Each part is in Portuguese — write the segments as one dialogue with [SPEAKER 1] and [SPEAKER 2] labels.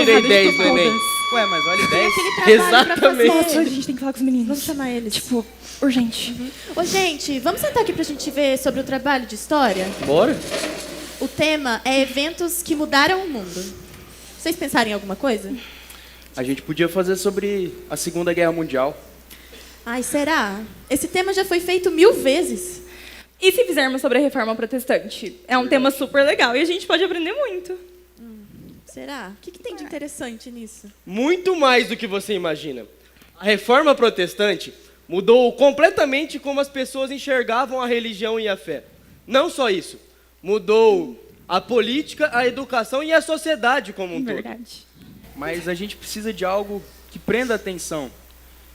[SPEAKER 1] tirei
[SPEAKER 2] de
[SPEAKER 1] 10 no Enem.
[SPEAKER 2] todas.
[SPEAKER 3] Ué, mas olha, 10.
[SPEAKER 4] Aquele trabalho pra
[SPEAKER 1] Exatamente.
[SPEAKER 4] fazer.
[SPEAKER 2] Nossa, a gente tem que falar com os meninos.
[SPEAKER 4] Vamos chamar eles.
[SPEAKER 2] Tipo, urgente.
[SPEAKER 4] Ô, gente, vamos sentar aqui pra gente ver sobre o trabalho de história?
[SPEAKER 1] Bora?
[SPEAKER 4] O tema é eventos que mudaram o mundo. Vocês pensaram em alguma coisa?
[SPEAKER 3] A gente podia fazer sobre a Segunda Guerra Mundial.
[SPEAKER 4] Ai, será? Esse tema já foi feito 1000 vezes.
[SPEAKER 2] E se fizermos sobre a reforma protestante? É um tema super legal e a gente pode aprender muito.
[SPEAKER 4] Será? O que tem de interessante nisso?
[SPEAKER 1] Muito mais do que você imagina. A reforma protestante mudou completamente como as pessoas enxergavam a religião e a fé. Não só isso, mudou a política, a educação e a sociedade como um todo.
[SPEAKER 2] Verdade.
[SPEAKER 3] Mas a gente precisa de algo que prenda a atenção.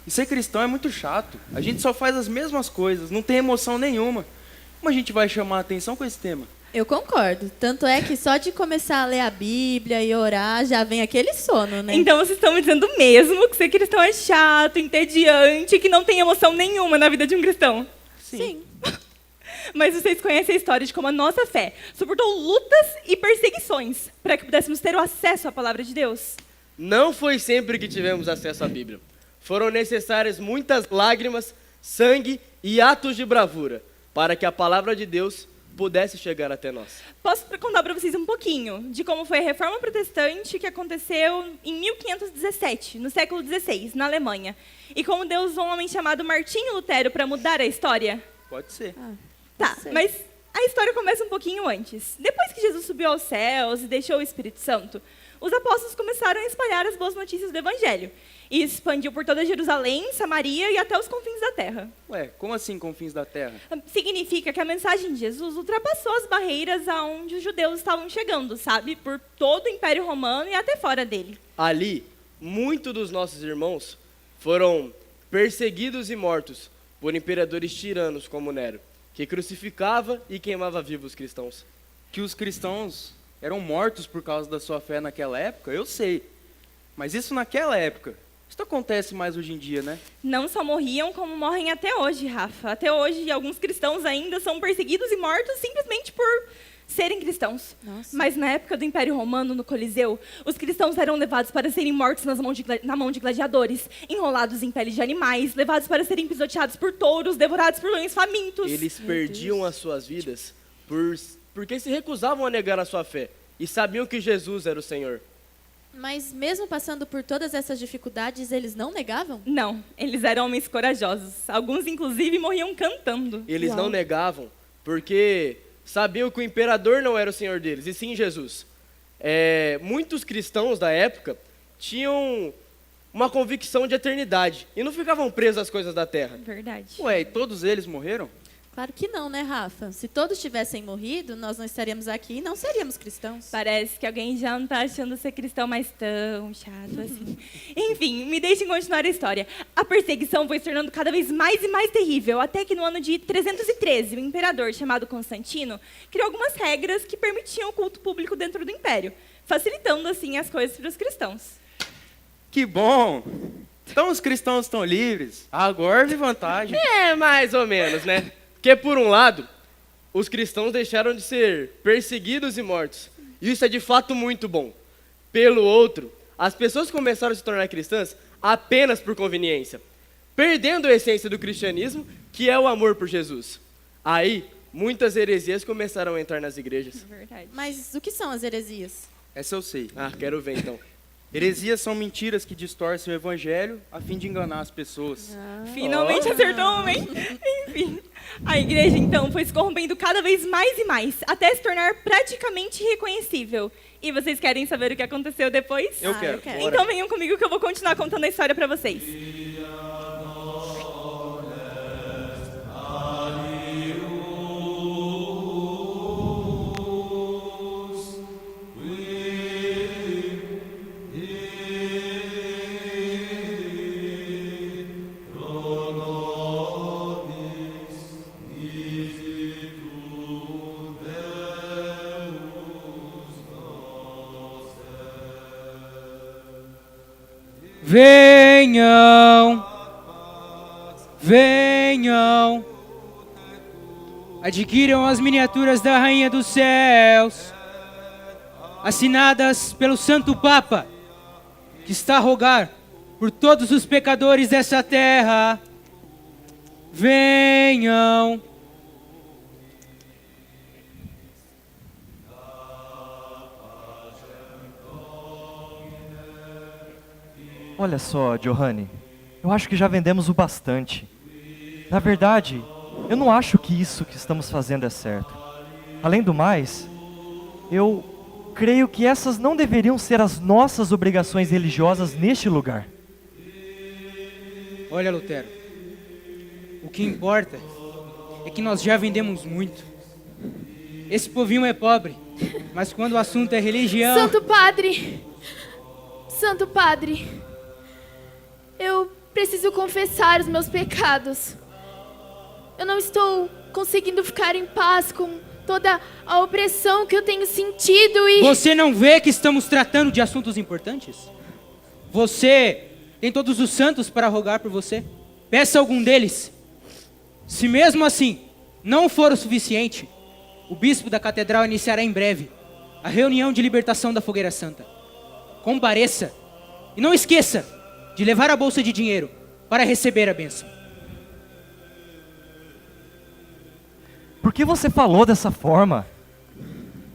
[SPEAKER 3] E ser cristão é muito chato. A gente só faz as mesmas coisas, não tem emoção nenhuma. Como a gente vai chamar a atenção com esse tema?
[SPEAKER 4] Eu concordo. Tanto é que só de começar a ler a Bíblia e orar já vem aquele sono, né?
[SPEAKER 2] Então vocês estão me dizendo mesmo que ser cristão é chato, entediante, que não tem emoção nenhuma na vida de um cristão?
[SPEAKER 4] Sim.
[SPEAKER 2] Mas vocês conhecem a história de como a nossa fé suportou lutas e perseguições para que pudéssemos ter o acesso à palavra de Deus?
[SPEAKER 1] Não foi sempre que tivemos acesso à Bíblia. Foram necessárias muitas lágrimas, sangue e atos de bravura para que a palavra de Deus pudesse chegar até nós.
[SPEAKER 2] Posso contar para vocês um pouquinho de como foi a reforma protestante que aconteceu em 1517, no século XVI, na Alemanha. E como Deus usou um homem chamado Martinho Lutero para mudar a história?
[SPEAKER 3] Pode ser.
[SPEAKER 2] Tá,
[SPEAKER 4] sei.
[SPEAKER 2] mas a história começa um pouquinho antes. Depois que Jesus subiu aos céus e deixou o Espírito Santo, os apóstolos começaram a espalhar as boas notícias do Evangelho. E expandiu por toda Jerusalém, Samaria e até os confins da terra.
[SPEAKER 3] Ué, como assim confins da terra?
[SPEAKER 2] Significa que a mensagem de Jesus ultrapassou as barreiras aonde os judeus estavam chegando, sabe? Por todo o Império Romano e até fora dele.
[SPEAKER 1] Ali, muitos dos nossos irmãos foram perseguidos e mortos por imperadores tiranos como Nero, que crucificava e queimava vivos os cristãos.
[SPEAKER 3] Que os cristãos eram mortos por causa da sua fé naquela época, eu sei. Mas isso naquela época. Isso acontece mais hoje em dia, né?
[SPEAKER 2] Não só morriam, como morrem até hoje, Rafa. Até hoje, alguns cristãos ainda são perseguidos e mortos simplesmente por serem cristãos.
[SPEAKER 4] Nossa.
[SPEAKER 2] Mas na época do Império Romano, no Coliseu, os cristãos eram levados para serem mortos na mão de gladiadores, enrolados em peles de animais, levados para serem pisoteados por touros, devorados por leões famintos.
[SPEAKER 1] Eles perdiam as suas vidas porque se recusavam a negar a sua fé e sabiam que Jesus era o Senhor.
[SPEAKER 4] Mas mesmo passando por todas essas dificuldades, eles não negavam?
[SPEAKER 2] Não, eles eram homens corajosos. Alguns, inclusive, morriam cantando.
[SPEAKER 1] Eles
[SPEAKER 4] Uau.
[SPEAKER 1] não negavam porque sabiam que o imperador não era o Senhor deles, e sim Jesus. Muitos cristãos da época tinham uma convicção de eternidade e não ficavam presos às coisas da terra.
[SPEAKER 2] Verdade.
[SPEAKER 3] Ué, e todos eles morreram?
[SPEAKER 4] Claro que não, né, Rafa? Se todos tivessem morrido, nós não estaríamos aqui e não seríamos cristãos.
[SPEAKER 2] Parece que alguém já não está achando ser cristão mais tão chato assim. Enfim, me deixem continuar a história. A perseguição foi se tornando cada vez mais e mais terrível, até que no ano de 313, o imperador chamado Constantino criou algumas regras que permitiam o culto público dentro do império, facilitando assim as coisas para os cristãos.
[SPEAKER 3] Que bom! Então os cristãos estão livres. Agora vi vantagem.
[SPEAKER 1] Mais ou menos, né? Porque, por um lado, os cristãos deixaram de ser perseguidos e mortos. E isso é de fato muito bom. Pelo outro, as pessoas começaram a se tornar cristãs apenas por conveniência, perdendo a essência do cristianismo, que é o amor por Jesus. Aí, muitas heresias começaram a entrar nas igrejas.
[SPEAKER 2] Verdade.
[SPEAKER 4] Mas o que são as heresias?
[SPEAKER 3] Essa eu sei.
[SPEAKER 1] Quero ver então.
[SPEAKER 3] Heresias são mentiras que distorcem o evangelho a fim de enganar as pessoas.
[SPEAKER 2] Finalmente acertou um, hein? Enfim, a igreja, então, foi se corrompendo cada vez mais e mais, até se tornar praticamente irreconhecível. E vocês querem saber o que aconteceu depois?
[SPEAKER 3] Eu quero.
[SPEAKER 4] quero.
[SPEAKER 3] Bora.
[SPEAKER 2] Então venham comigo que eu vou continuar contando a história para vocês.
[SPEAKER 5] Venham, venham, adquiram as miniaturas da Rainha dos Céus, assinadas pelo Santo Papa, que está a rogar por todos os pecadores dessa terra, venham.
[SPEAKER 6] Olha só, Giovanni, eu acho que já vendemos o bastante. Na verdade, eu não acho que isso que estamos fazendo é certo. Além do mais, eu creio que essas não deveriam ser as nossas obrigações religiosas neste lugar.
[SPEAKER 5] Olha, Lutero, o que importa é que nós já vendemos muito. Esse povinho é pobre, mas quando o assunto é religião...
[SPEAKER 7] Santo Padre, eu preciso confessar os meus pecados. Eu não estou conseguindo ficar em paz com toda a opressão que eu tenho sentido e...
[SPEAKER 5] Você não vê que estamos tratando de assuntos importantes? Você tem todos os santos para rogar por você. Peça algum deles. Se mesmo assim não for o suficiente, o bispo da catedral iniciará em breve a reunião de libertação da Fogueira Santa. Compareça e não esqueça de levar a bolsa de dinheiro para receber a bênção.
[SPEAKER 6] Por que você falou dessa forma?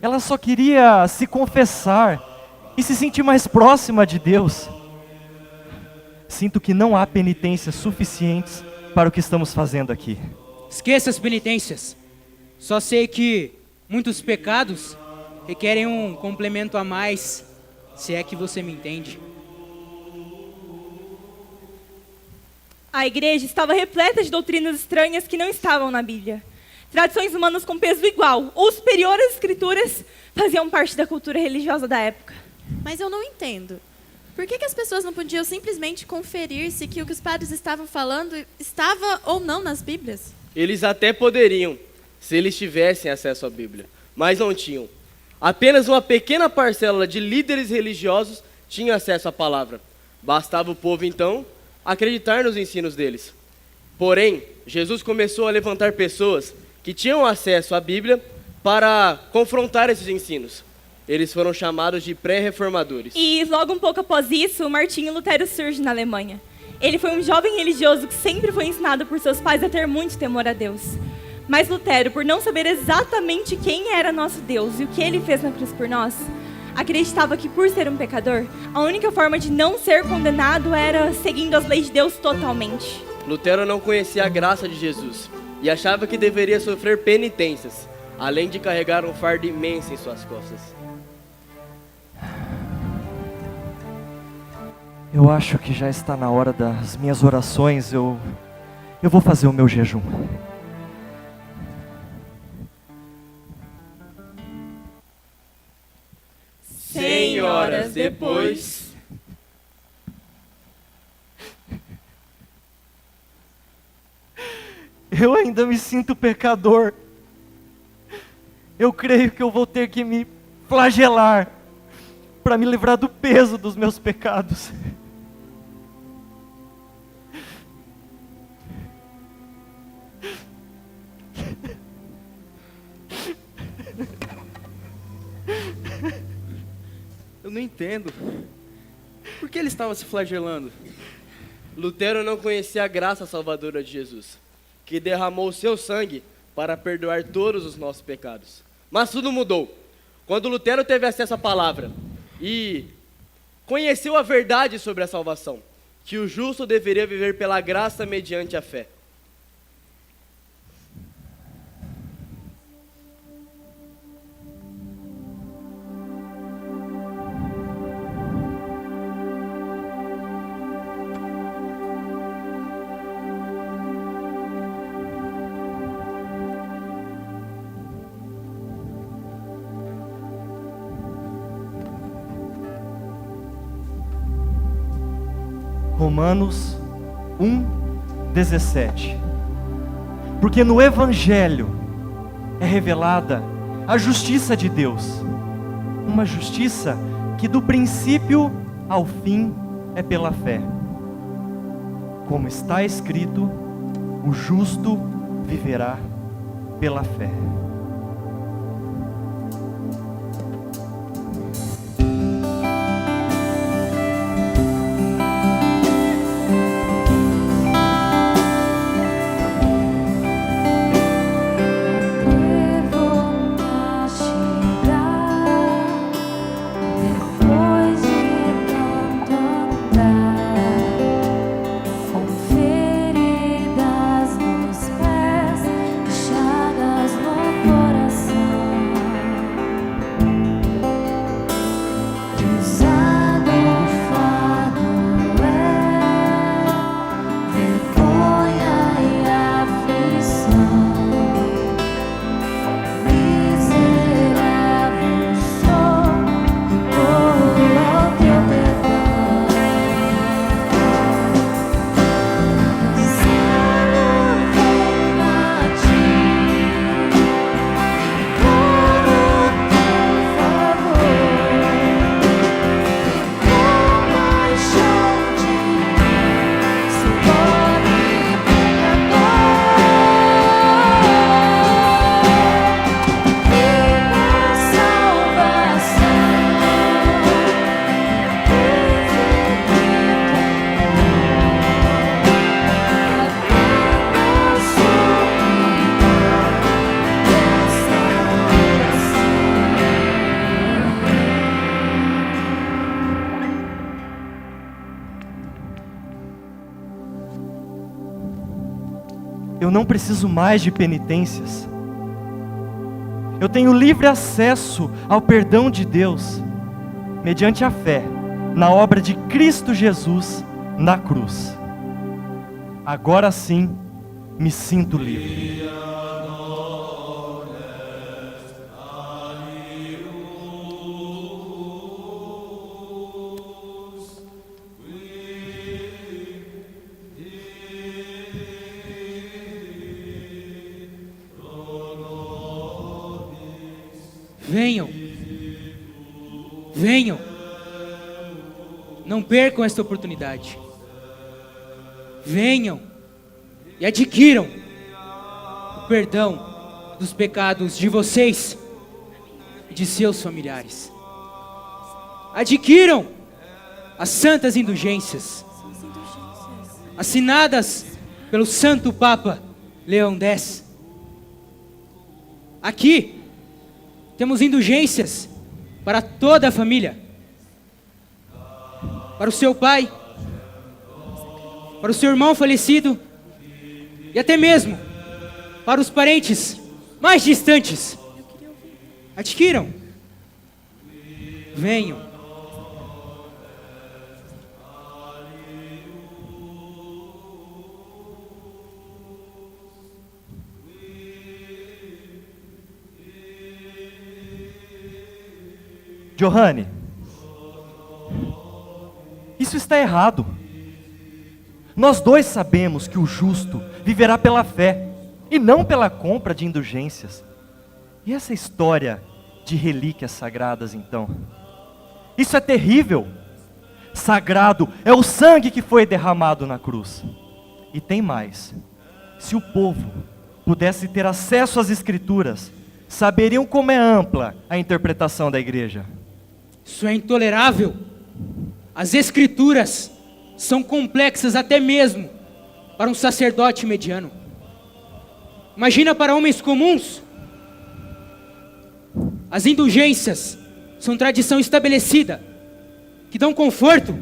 [SPEAKER 6] Ela só queria se confessar e se sentir mais próxima de Deus. Sinto que não há penitências suficientes para o que estamos fazendo aqui.
[SPEAKER 5] Esqueça as penitências. Só sei que muitos pecados requerem um complemento a mais, se é que você me entende.
[SPEAKER 2] A igreja estava repleta de doutrinas estranhas que não estavam na Bíblia. Tradições humanas com peso igual ou superior às escrituras faziam parte da cultura religiosa da época.
[SPEAKER 4] Mas eu não entendo. Por que as pessoas não podiam simplesmente conferir se que o que os padres estavam falando estava ou não nas Bíblias?
[SPEAKER 1] Eles até poderiam, se eles tivessem acesso à Bíblia, mas não tinham. Apenas uma pequena parcela de líderes religiosos tinha acesso à palavra. Bastava o povo, então, acreditar nos ensinos deles. Porém, Jesus começou a levantar pessoas que tinham acesso à Bíblia para confrontar esses ensinos. Eles foram chamados de pré-reformadores.
[SPEAKER 2] E logo um pouco após isso, Martinho Lutero surge na Alemanha. Ele foi um jovem religioso que sempre foi ensinado por seus pais a ter muito temor a Deus. Mas Lutero, por não saber exatamente quem era nosso Deus e o que ele fez na cruz por nós, acreditava que por ser um pecador, a única forma de não ser condenado era seguindo as leis de Deus totalmente.
[SPEAKER 1] Lutero não conhecia a graça de Jesus e achava que deveria sofrer penitências, além de carregar um fardo imenso em suas costas.
[SPEAKER 6] Eu acho que já está na hora das minhas orações. Eu vou fazer o meu jejum.
[SPEAKER 1] Senhoras, depois...
[SPEAKER 6] Eu ainda me sinto pecador. Eu creio que eu vou ter que me flagelar para me livrar do peso dos meus pecados.
[SPEAKER 3] Eu não entendo. Por que ele estava se flagelando?
[SPEAKER 1] Lutero não conhecia a graça salvadora de Jesus, que derramou o seu sangue para perdoar todos os nossos pecados. Mas tudo mudou quando Lutero teve acesso à palavra e conheceu a verdade sobre a salvação, que o justo deveria viver pela graça mediante a fé.
[SPEAKER 6] Romanos 1:17. Porque no Evangelho é revelada a justiça de Deus, uma justiça que do princípio ao fim é pela fé. Como está escrito, o justo viverá pela fé. eu não preciso mais de penitências. Eu tenho livre acesso ao perdão de Deus, mediante a fé na obra de Cristo Jesus na cruz. Agora sim, me sinto livre.
[SPEAKER 5] Venham. Venham. Não percam esta oportunidade. Venham e adquiram o perdão dos pecados de vocês e de seus familiares. Adquiram as santas indulgências assinadas pelo Santo Papa Leão X. Aqui temos indulgências para toda a família, para o seu pai, para o seu irmão falecido e até mesmo para os parentes mais distantes. Adquiram. Venham.
[SPEAKER 6] Johanne, isso está errado. Nós dois sabemos que o justo viverá pela fé e não pela compra de indulgências. E essa história de relíquias sagradas, então? Isso é terrível. Sagrado é o sangue que foi derramado na cruz. E tem mais. Se o povo pudesse ter acesso às Escrituras, saberiam como é ampla a interpretação da igreja.
[SPEAKER 5] Isso é intolerável. As Escrituras são complexas até mesmo para um sacerdote mediano. Imagina para homens comuns. As indulgências são tradição estabelecida, que dão conforto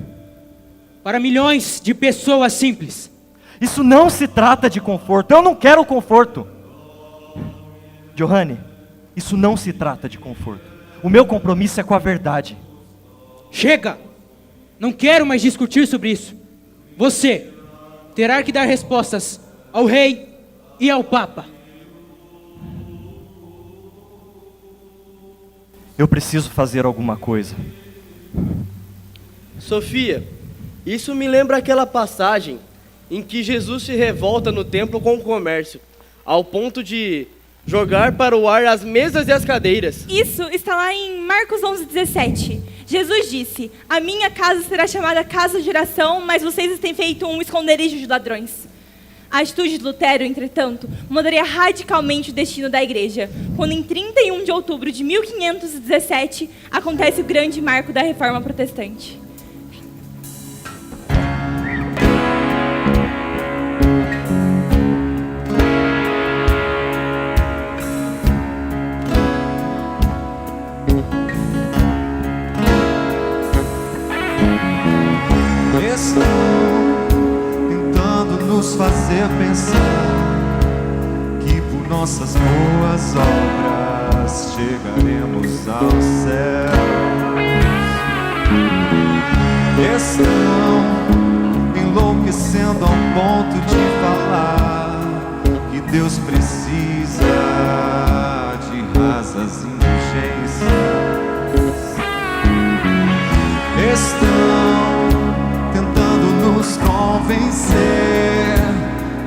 [SPEAKER 5] para milhões de pessoas simples.
[SPEAKER 6] Isso não se trata de conforto. Eu não quero conforto. Johanne, isso não se trata de conforto. O meu compromisso é com a verdade.
[SPEAKER 5] Chega! Não quero mais discutir sobre isso. Você terá que dar respostas ao rei e ao papa.
[SPEAKER 6] Eu preciso fazer alguma coisa.
[SPEAKER 1] Sofia, isso me lembra aquela passagem em que Jesus se revolta no templo com o comércio, ao ponto de jogar para o ar as mesas e as cadeiras.
[SPEAKER 2] Isso está lá em Marcos 11:17. Jesus disse: a minha casa será chamada casa de oração, mas vocês têm feito um esconderijo de ladrões. A atitude de Lutero, entretanto, mudaria radicalmente o destino da igreja, quando em 31 de outubro de 1517 acontece o grande marco da Reforma Protestante.
[SPEAKER 8] Estão tentando nos fazer pensar que por nossas boas obras chegaremos ao céu. Estão enlouquecendo ao ponto de falar que Deus precisa de rasas indulgências. Estão nos convencer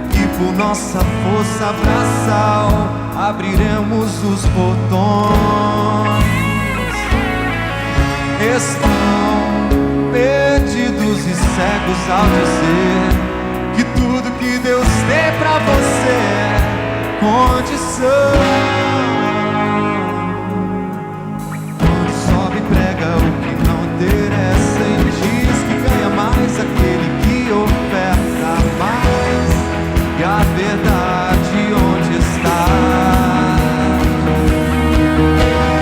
[SPEAKER 8] que por nossa força braçal abriremos os portões. Estão perdidos e cegos ao dizer que tudo que Deus tem pra você é condição. Quando sobe e prega o que não interessa e diz que ganha mais aquele que oferta mais. E a verdade onde está?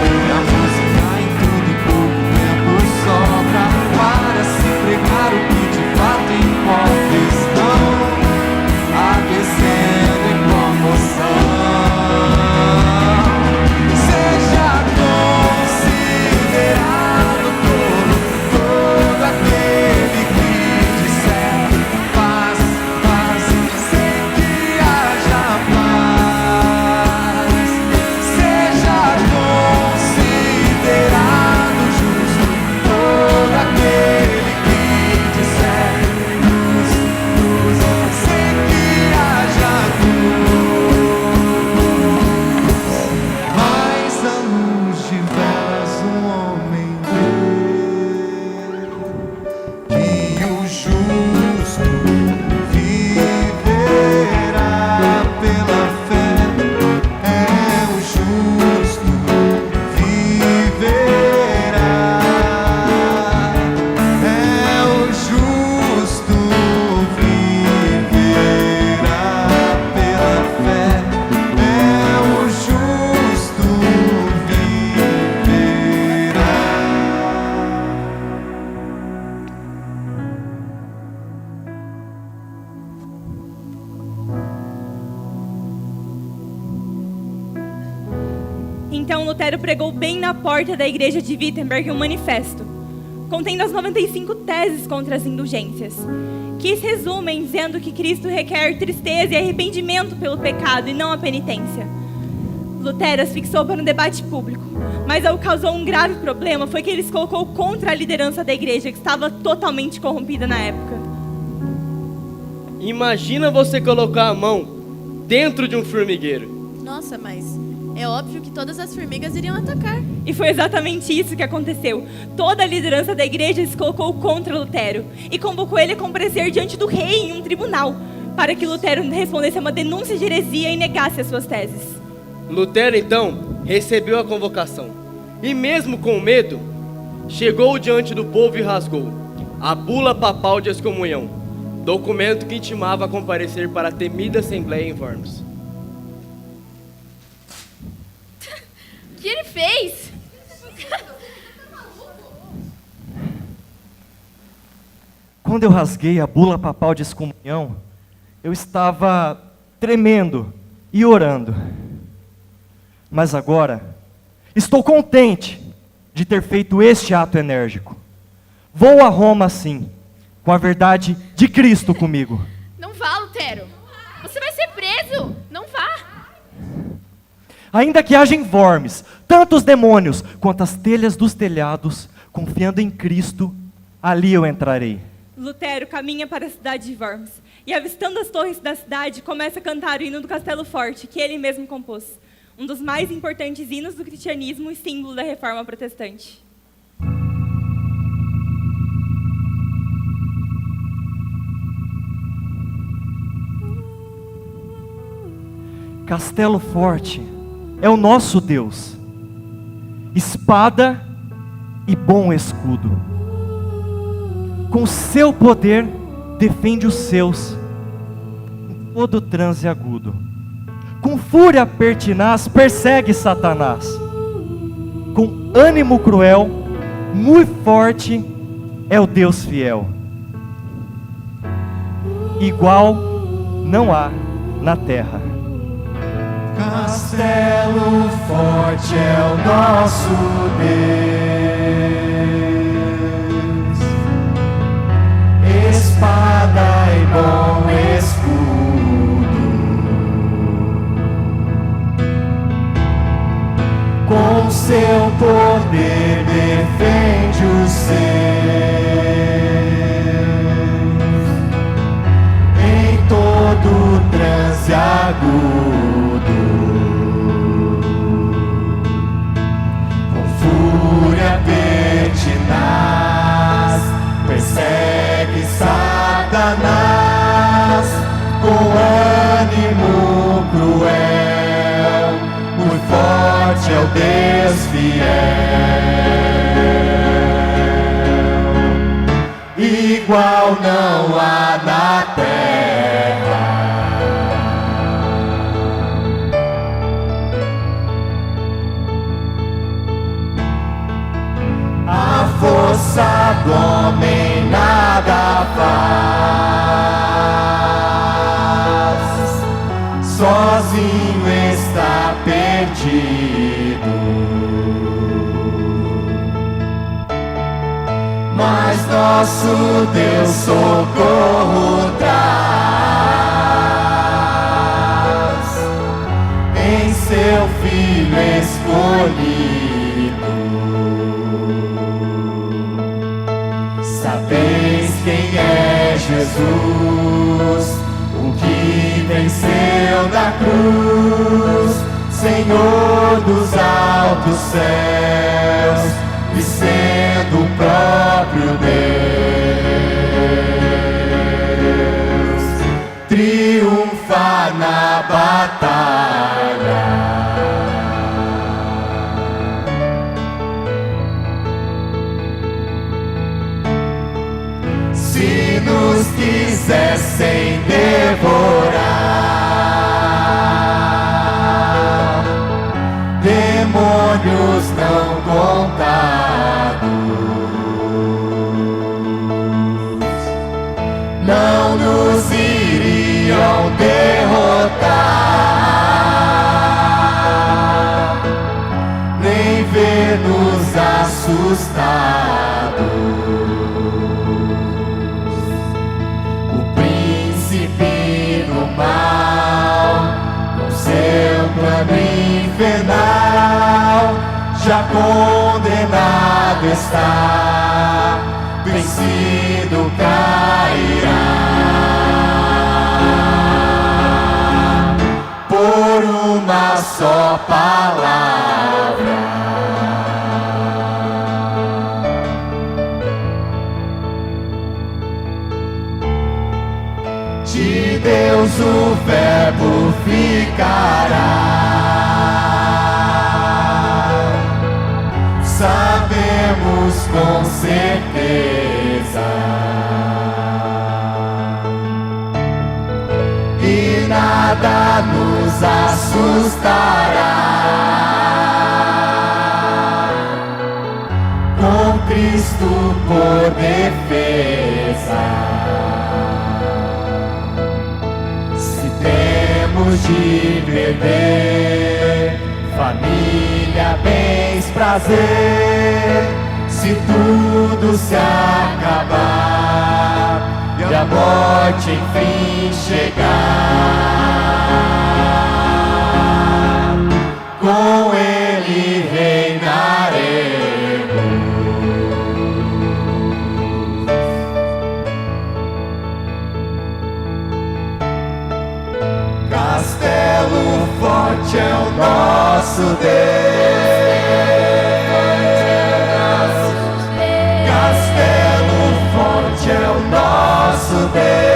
[SPEAKER 8] E a música em tudo e pouco tempo sobra para se pregar o que de fato importa. Estão aquecendo
[SPEAKER 2] Então Lutero pregou bem na porta da igreja de Wittenberg um manifesto, contendo as 95 teses contra as indulgências, que se resumem dizendo que Cristo requer tristeza e arrependimento pelo pecado e não a penitência. Lutero as fixou para um debate público, mas o que causou um grave problema foi que ele se colocou contra a liderança da igreja, que estava totalmente corrompida na época.
[SPEAKER 1] Imagina você colocar a mão dentro de um formigueiro.
[SPEAKER 4] Nossa, mas é óbvio que todas as formigas iriam atacar.
[SPEAKER 2] E foi exatamente isso que aconteceu. Toda a liderança da igreja se colocou contra Lutero e convocou ele a comparecer diante do rei em um tribunal, para que Lutero respondesse a uma denúncia de heresia e negasse as suas teses.
[SPEAKER 1] Lutero, então, recebeu a convocação. E mesmo com medo, chegou diante do povo e rasgou a bula papal de excomunhão, documento que intimava a comparecer para a temida Assembleia em Worms.
[SPEAKER 7] O que ele fez?
[SPEAKER 6] Quando eu rasguei a bula papal de excomunhão, eu estava tremendo e orando. Mas agora, estou contente de ter feito este ato enérgico. Vou a Roma, sim, com a verdade de Cristo comigo.
[SPEAKER 7] Não vá, Lutero. Você vai ser preso. Não vá.
[SPEAKER 6] Ainda que haja em Worms tantos demônios quanto as telhas dos telhados, confiando em Cristo, ali eu entrarei.
[SPEAKER 2] Lutero caminha para a cidade de Worms e, avistando as torres da cidade, começa a cantar o hino do Castelo Forte, que ele mesmo compôs. Um dos mais importantes hinos do cristianismo e símbolo da reforma protestante.
[SPEAKER 6] Castelo Forte é o nosso Deus, espada e bom escudo. Com seu poder defende os seus em todo transe agudo. Com fúria pertinaz persegue Satanás. Com ânimo cruel, muito forte é o Deus fiel. Igual não há na terra.
[SPEAKER 8] Castelo forte é o nosso Deus, espada e bom escudo. Com seu poder defende os seus em todo transe agudo. Com fúria pertinaz persegue Satanás. Com ânimo cruel, muito forte é o Deus fiel. Igual não há na terra. A força do homem nada faz, sozinho está perdido. Mas nosso Deus socorro traz em seu Filho escolhido. Sabeis quem é Jesus, o que venceu da cruz, Senhor dos altos céus, e sendo o próprio Deus, triunfa na batalha. Se nos quisessem devorar, demônios não contados, não nos iriam derrotar. condenado está, vencido cairá. Por uma só palavra. De Deus o verbo ficará. Sabemos com certeza. E nada nos assustará. Com Cristo por defesa. Se temos de perder família, bens, prazer, se tudo se acabar e a morte enfim chegar, com Ele reinaremos. Castelo forte é o nosso Deus. Castelo forte é o nosso Deus.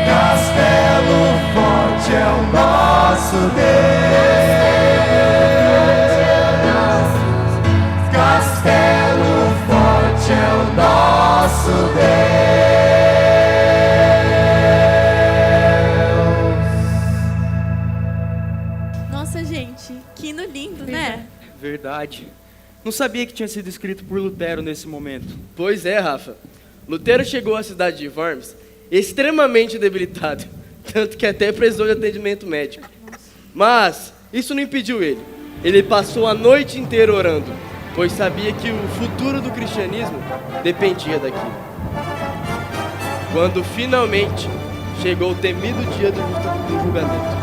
[SPEAKER 8] Castelo forte é o nosso Deus. Castelo forte é o nosso Deus.
[SPEAKER 4] Nossa, gente, que hino lindo, né?
[SPEAKER 3] Verdade. Não sabia que tinha sido escrito por Lutero nesse momento.
[SPEAKER 1] Pois é, Rafa. Lutero chegou à cidade de Worms extremamente debilitado, tanto que até precisou de atendimento médico. Mas isso não impediu ele. Ele passou a noite inteira orando, pois sabia que o futuro do cristianismo dependia daquilo. Quando finalmente chegou o temido dia do julgamento.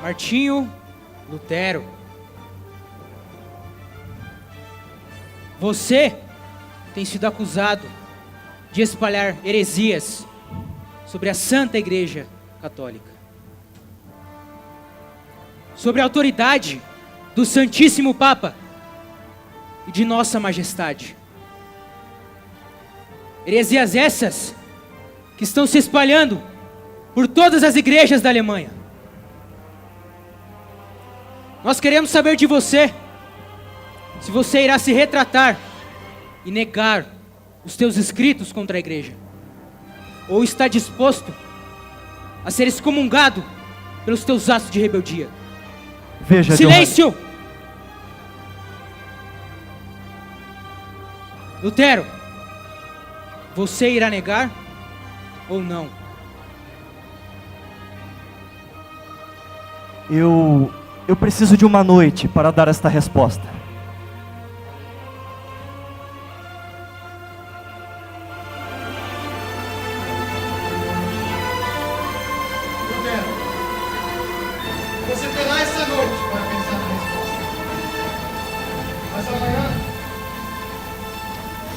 [SPEAKER 5] Martinho Lutero, você tem sido acusado de espalhar heresias sobre a Santa Igreja Católica, sobre a autoridade do Santíssimo Papa e de Nossa Majestade. Heresias essas que estão se espalhando por todas as igrejas da Alemanha. Nós queremos saber de você, se você irá se retratar e negar os teus escritos contra a igreja, ou está disposto a ser excomungado pelos teus atos de rebeldia.
[SPEAKER 6] Veja,
[SPEAKER 5] Silêncio! Lutero, você irá negar ou não?
[SPEAKER 6] Eu preciso de uma noite para dar esta resposta.
[SPEAKER 9] Lutero, você terá essa noite para pensar na resposta. Mas amanhã,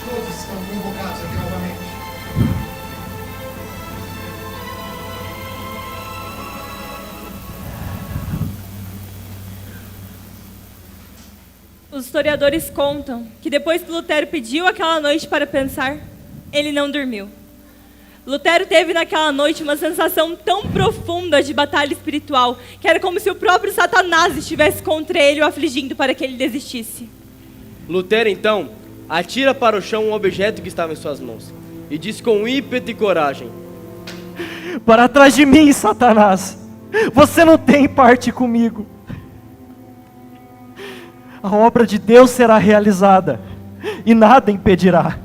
[SPEAKER 9] todos estão convocados aqui novamente.
[SPEAKER 2] Os historiadores contam que depois que Lutero pediu aquela noite para pensar, ele não dormiu. Lutero teve naquela noite uma sensação tão profunda de batalha espiritual, que era como se o próprio Satanás estivesse contra ele o afligindo para que ele desistisse.
[SPEAKER 1] Lutero, então, atira para o chão um objeto que estava em suas mãos e diz com ímpeto e coragem:
[SPEAKER 6] Para trás de mim, Satanás! Você não tem parte comigo. A obra de Deus será realizada e nada impedirá.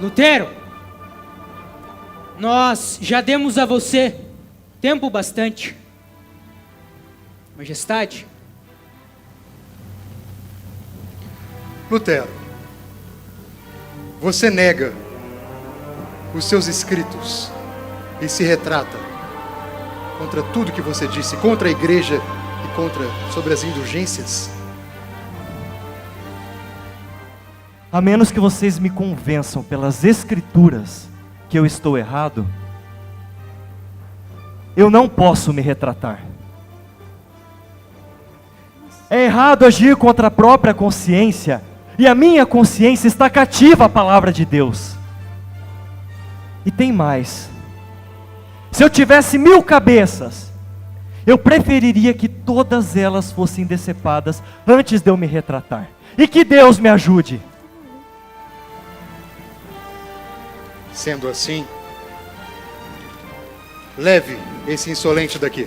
[SPEAKER 5] Lutero, nós já demos a você tempo bastante. Majestade,
[SPEAKER 9] Lutero, você nega os seus escritos e se retrata contra tudo que você disse, contra a igreja e sobre as indulgências?
[SPEAKER 6] A menos que vocês me convençam pelas escrituras que eu estou errado, eu não posso me retratar. É errado agir contra a própria consciência, e a minha consciência está cativa à palavra de Deus. E tem mais. Se eu tivesse 1000 cabeças, eu preferiria que todas elas fossem decepadas antes de eu me retratar. E que Deus me ajude.
[SPEAKER 9] Sendo assim, leve esse insolente daqui.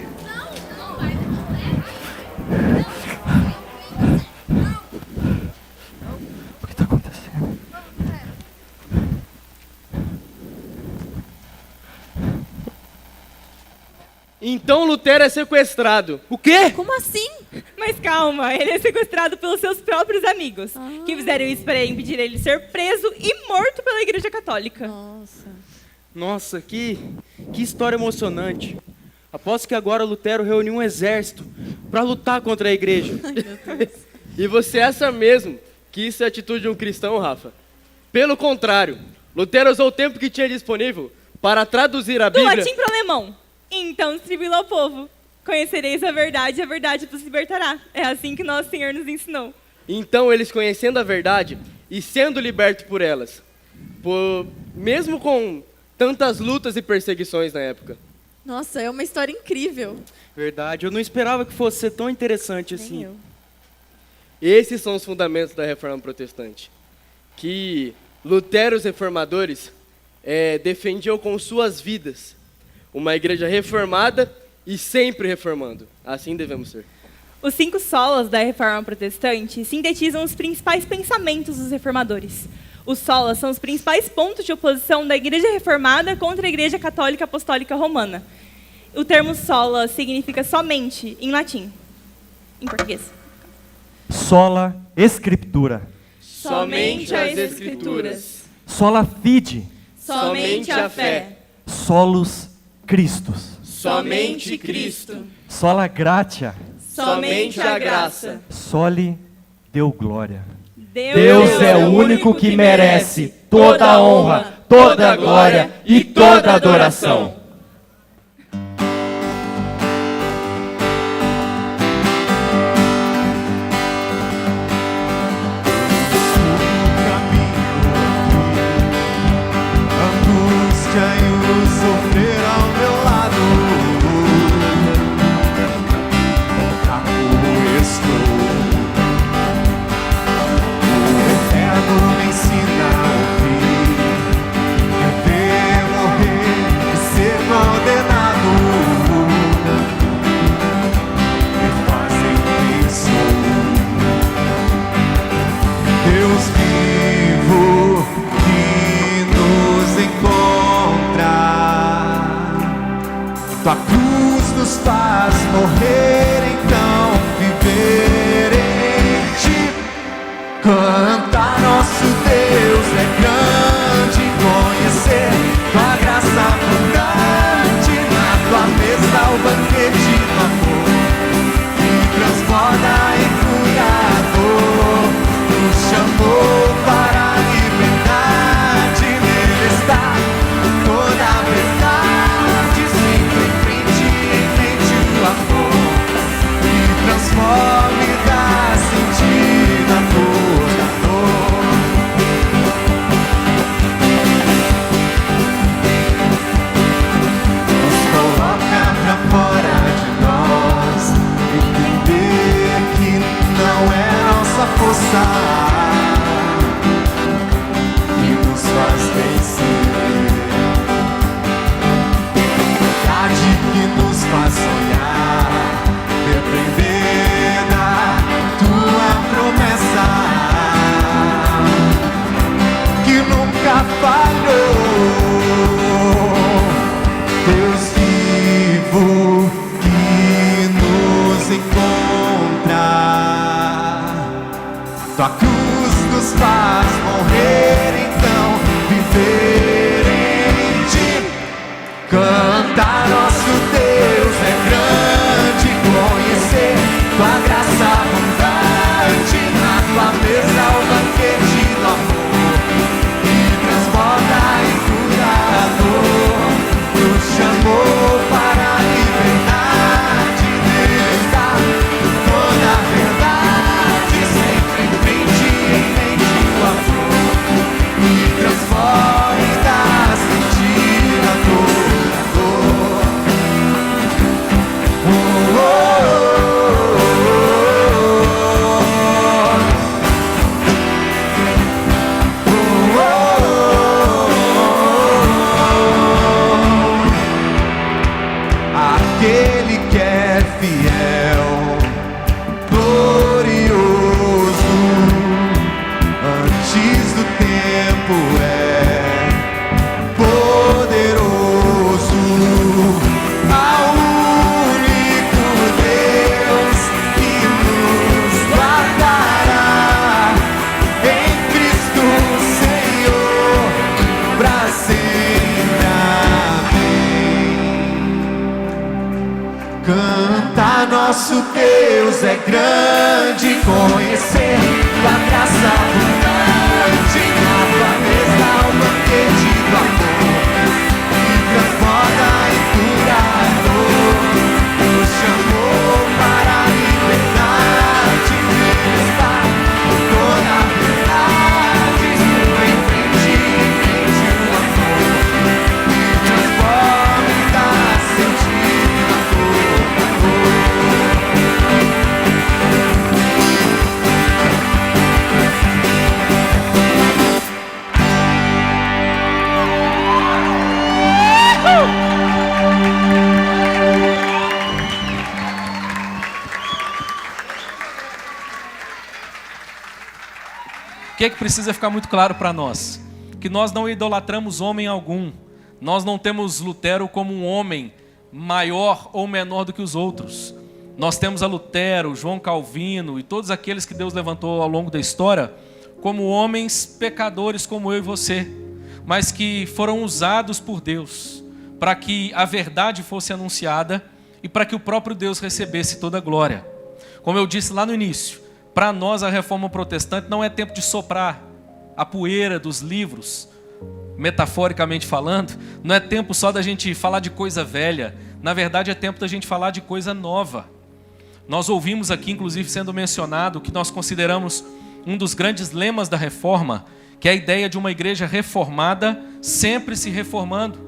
[SPEAKER 6] O que está acontecendo?
[SPEAKER 1] Então Lutero é sequestrado.
[SPEAKER 5] o quê?
[SPEAKER 4] Como assim?
[SPEAKER 2] Mas calma, ele é sequestrado pelos seus próprios amigos, que fizeram isso para impedir ele de ser preso e morto pela Igreja Católica.
[SPEAKER 4] Nossa.
[SPEAKER 3] Nossa, que história emocionante. Aposto que agora Lutero reuniu um exército para lutar contra a igreja.
[SPEAKER 1] E você acha mesmo que isso é a atitude de um cristão, Rafa? Pelo contrário, Lutero usou o tempo que tinha disponível para traduzir a
[SPEAKER 2] Do
[SPEAKER 1] Bíblia.
[SPEAKER 2] latim para o alemão. Então distribui-lo ao povo. Conhecereis a verdade vos libertará. É assim que nosso Senhor nos ensinou.
[SPEAKER 1] Então eles, conhecendo a verdade e sendo libertos por elas, mesmo com tantas lutas e perseguições na época.
[SPEAKER 4] Nossa, é uma história incrível.
[SPEAKER 3] Verdade, eu não esperava que fosse ser tão interessante assim.
[SPEAKER 4] Nem eu.
[SPEAKER 1] Esses são os fundamentos da Reforma Protestante, que Lutero e os reformadores defendiam com suas vidas. Uma igreja reformada e sempre reformando. Assim devemos ser.
[SPEAKER 2] Os 5 solas da Reforma Protestante sintetizam os principais pensamentos dos reformadores. Os solas são os principais pontos de oposição da Igreja Reformada contra a Igreja Católica Apostólica Romana. O termo sola significa somente em latim. Em português.
[SPEAKER 6] Sola Scriptura.
[SPEAKER 2] Somente as Escrituras.
[SPEAKER 6] Sola Fide.
[SPEAKER 2] Somente a fé.
[SPEAKER 6] Solus Christus.
[SPEAKER 2] Somente Cristo.
[SPEAKER 6] Sola Gratia.
[SPEAKER 2] Somente a graça.
[SPEAKER 6] Soli Deo Glória.
[SPEAKER 2] Deus
[SPEAKER 6] é o único que merece toda a honra, toda a glória e toda a adoração.
[SPEAKER 8] Angústia e o sofrer ao meu lado, fraco estou. O Eterno me ensina a ouvir, viver, morrer e ser condenado. Me fazem quem sou. Deus vivo que nos encontra. Tua cruz nos faz morrer Cantar nosso Deus é grande, conhecer tua graça abundante, na tua mesa o banquete do amor, que transborda em cuidador, nos chamou para a liberdade, nele está toda a verdade, sempre em frente o amor, que transforma e dá sentido a toda dor. Nos coloca pra fora de nós, entender que não é nossa força que nos faz vencer, verdade que nos faz sonhar, depender da tua promessa que nunca falhou. Deus vivo que nos encontra, tua cruz nos faz morrer, então viver em ti. Cantar nosso Deus é grande, conhecer tua graça abundante, na tua mesa o banquete do amor, que transborda em cuidador, nos chamou para a liberdade, nele está toda a verdade, sempre em mente o amor, que transforma e dá sentido a toda dor. Oh, oh, aquele que é fiel, glorioso, antes do tempo é poderoso, ao único Deus que nos guardará em Cristo Senhor, pra sempre. Amém. Cantar nosso Deus é grande, conhecer tua graça abundante, na tua mesa o banquete do amor, que transborda em cuidador, nos chamou para a liberdade, nele está toda a verdade, sempre em frente o amor, que transforma e dá sentido a toda dor.
[SPEAKER 10] O que é que precisa ficar muito claro para nós? Que nós não idolatramos homem algum. Nós não temos Lutero como um homem maior ou menor do que os outros. Nós temos a Lutero, João Calvino e todos aqueles que Deus levantou ao longo da história como homens pecadores como eu e você, mas que foram usados por Deus para que a verdade fosse anunciada e para que o próprio Deus recebesse toda a glória. Como eu disse lá no início, para nós a reforma protestante não é tempo de soprar a poeira dos livros, metaforicamente falando, não é tempo só da gente falar de coisa velha, na verdade é tempo da gente falar de coisa nova. Nós ouvimos aqui, inclusive, sendo mencionado que nós consideramos um dos grandes lemas da reforma, que é a ideia de uma igreja reformada sempre se reformando.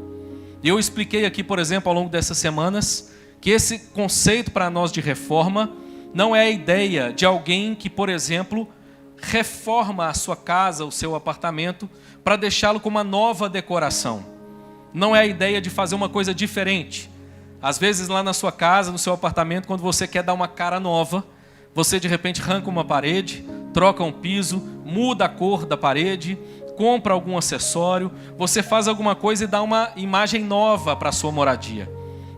[SPEAKER 10] E eu expliquei aqui, por exemplo, ao longo dessas semanas, que esse conceito para nós de reforma não é a ideia de alguém que, por exemplo, reforma a sua casa, o seu apartamento, para deixá-lo com uma nova decoração. Não é a ideia de fazer uma coisa diferente. Às vezes lá na sua casa, no seu apartamento, quando você quer dar uma cara nova, você de repente arranca uma parede, troca um piso, muda a cor da parede, compra algum acessório, você faz alguma coisa e dá uma imagem nova para a sua moradia.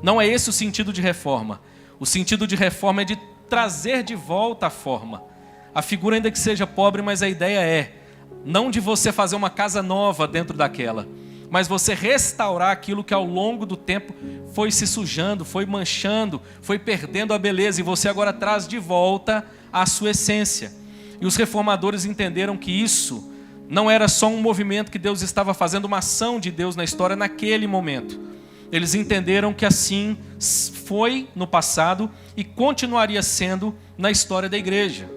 [SPEAKER 10] Não é esse o sentido de reforma. O sentido de reforma é de trazer de volta a forma. A figura ainda que seja pobre, mas a ideia é não de você fazer uma casa nova dentro daquela, mas você restaurar aquilo que ao longo do tempo foi se sujando, foi manchando, foi perdendo a beleza, e você agora traz de volta a sua essência. E os reformadores entenderam que isso não era só um movimento que Deus estava fazendo, uma ação de Deus na história naquele momento. Eles entenderam que assim foi no passado e continuaria sendo na história da igreja.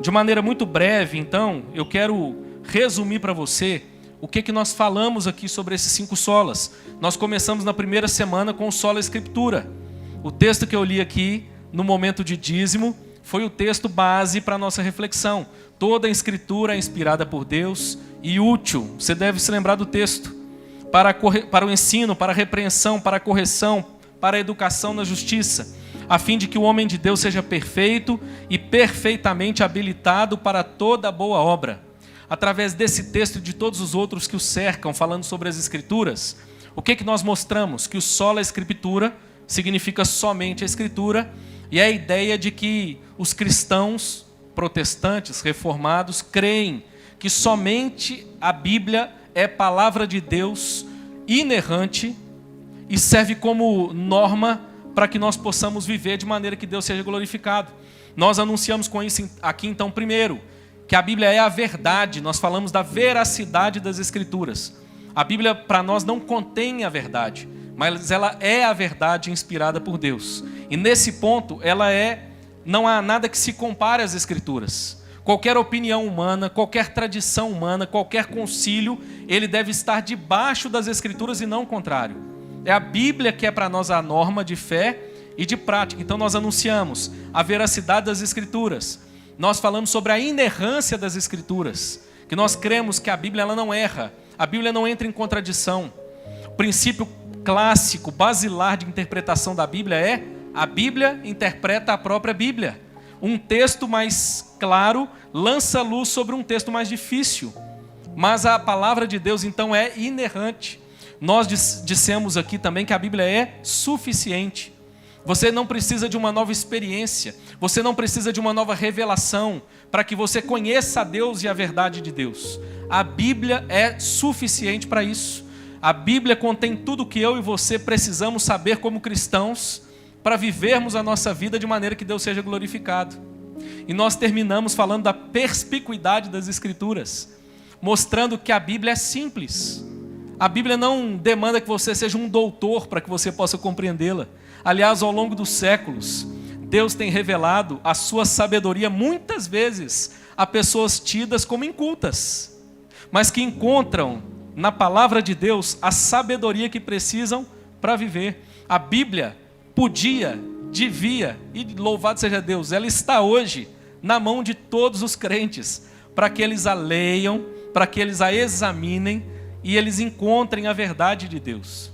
[SPEAKER 10] De maneira muito breve, então, eu quero resumir para você o que nós falamos aqui sobre esses 5 solas. Nós começamos na primeira semana com o sola escritura. O texto que eu li aqui no momento de dízimo foi o texto base para a nossa reflexão. Toda a escritura é inspirada por Deus e útil. Você deve se lembrar do texto. Para o ensino, para a repreensão, para a correção, para a educação na justiça, a fim de que o homem de Deus seja perfeito e perfeitamente habilitado para toda boa obra. Através desse texto e de todos os outros que o cercam, falando sobre as Escrituras, o que nós mostramos? Que o sola escritura significa somente a Escritura, e é a ideia de que os cristãos protestantes, reformados, creem que somente a Bíblia é palavra de Deus inerrante e serve como norma para que nós possamos viver de maneira que Deus seja glorificado. Nós anunciamos com isso aqui, então, primeiro, que a Bíblia é a verdade. Nós falamos da veracidade das Escrituras. A Bíblia, para nós, não contém a verdade, mas ela é a verdade inspirada por Deus. E nesse ponto, não há nada que se compare às Escrituras. Qualquer opinião humana, qualquer tradição humana, qualquer concílio, ele deve estar debaixo das Escrituras e não o contrário. É a Bíblia que é para nós a norma de fé e de prática. Então nós anunciamos a veracidade das Escrituras. Nós falamos sobre a inerrância das Escrituras, que nós cremos que a Bíblia ela não erra, a Bíblia não entra em contradição. O princípio clássico, basilar de interpretação da Bíblia é: a Bíblia interpreta a própria Bíblia. Um texto mais claro lança luz sobre um texto mais difícil. Mas a palavra de Deus, então, é inerrante. Nós dissemos aqui também que a Bíblia é suficiente. Você não precisa de uma nova experiência. Você não precisa de uma nova revelação para que você conheça a Deus e a verdade de Deus. A Bíblia é suficiente para isso. A Bíblia contém tudo o que eu e você precisamos saber como cristãos para vivermos a nossa vida de maneira que Deus seja glorificado. E nós terminamos falando da perspicuidade das Escrituras, mostrando que a Bíblia é simples. A Bíblia não demanda que você seja um doutor para que você possa compreendê-la. Aliás, ao longo dos séculos, Deus tem revelado a sua sabedoria muitas vezes a pessoas tidas como incultas, mas que encontram na palavra de Deus a sabedoria que precisam para viver. A Bíblia podia, devia, e louvado seja Deus, ela está hoje na mão de todos os crentes, para que eles a leiam, para que eles a examinem e eles encontrem a verdade de Deus.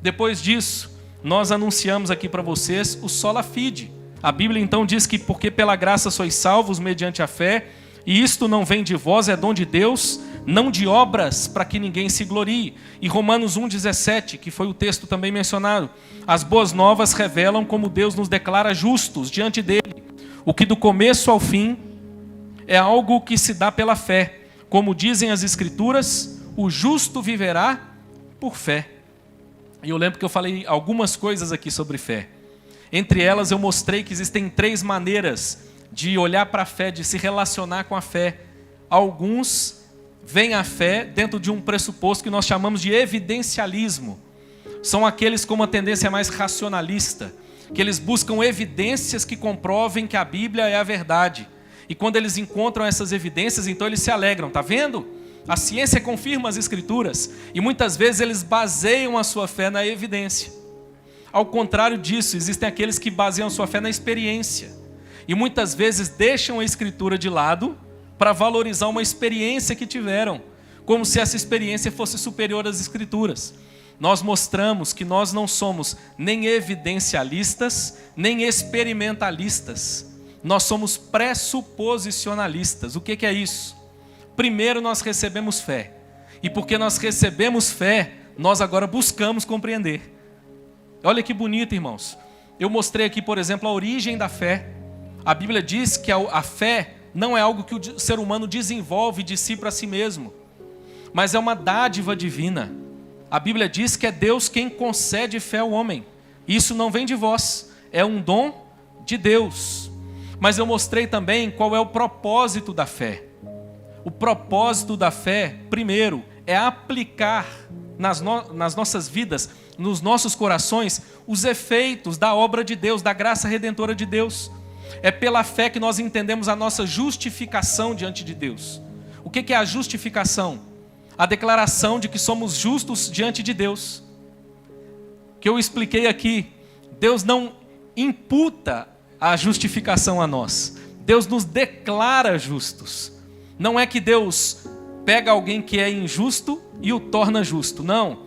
[SPEAKER 10] Depois disso, nós anunciamos aqui para vocês o sola fide. A Bíblia então diz que porque pela graça sois salvos mediante a fé, e isto não vem de vós, é dom de Deus, não de obras para que ninguém se glorie. E Romanos 1,17, que foi o texto também mencionado, as boas novas revelam como Deus nos declara justos diante dele, o que do começo ao fim é algo que se dá pela fé. Como dizem as Escrituras, o justo viverá por fé. E eu lembro que eu falei algumas coisas aqui sobre fé. Entre elas eu mostrei que existem 3 maneiras de olhar para a fé, de se relacionar com a fé. Alguns veem a fé dentro de um pressuposto que nós chamamos de evidencialismo. São aqueles com uma tendência mais racionalista, que eles buscam evidências que comprovem que a Bíblia é a verdade. E quando eles encontram essas evidências, então eles se alegram. Está vendo? A ciência confirma as Escrituras. E muitas vezes eles baseiam a sua fé na evidência. Ao contrário disso, existem aqueles que baseiam a sua fé na experiência. E muitas vezes deixam a Escritura de lado para valorizar uma experiência que tiveram, como se essa experiência fosse superior às Escrituras. Nós mostramos que nós não somos nem evidencialistas, nem experimentalistas. Nós somos pressuposicionalistas. O que é isso? Primeiro nós recebemos fé. E porque nós recebemos fé, nós agora buscamos compreender. Olha que bonito, irmãos. Eu mostrei aqui, por exemplo, a origem da fé. A Bíblia diz que a fé não é algo que o ser humano desenvolve de si para si mesmo, mas é uma dádiva divina. A Bíblia diz que é Deus quem concede fé ao homem. Isso não vem de vós, é um dom de Deus. Mas eu mostrei também qual é o propósito da fé. O propósito da fé, primeiro, é aplicar nas nossas vidas, nos nossos corações, os efeitos da obra de Deus, da graça redentora de Deus. É pela fé que nós entendemos a nossa justificação diante de Deus. O que é a justificação? A declaração de que somos justos diante de Deus. Que eu expliquei aqui, Deus não imputa a justificação a nós. Deus nos declara justos. Não é que Deus pega alguém que é injusto e o torna justo. Não.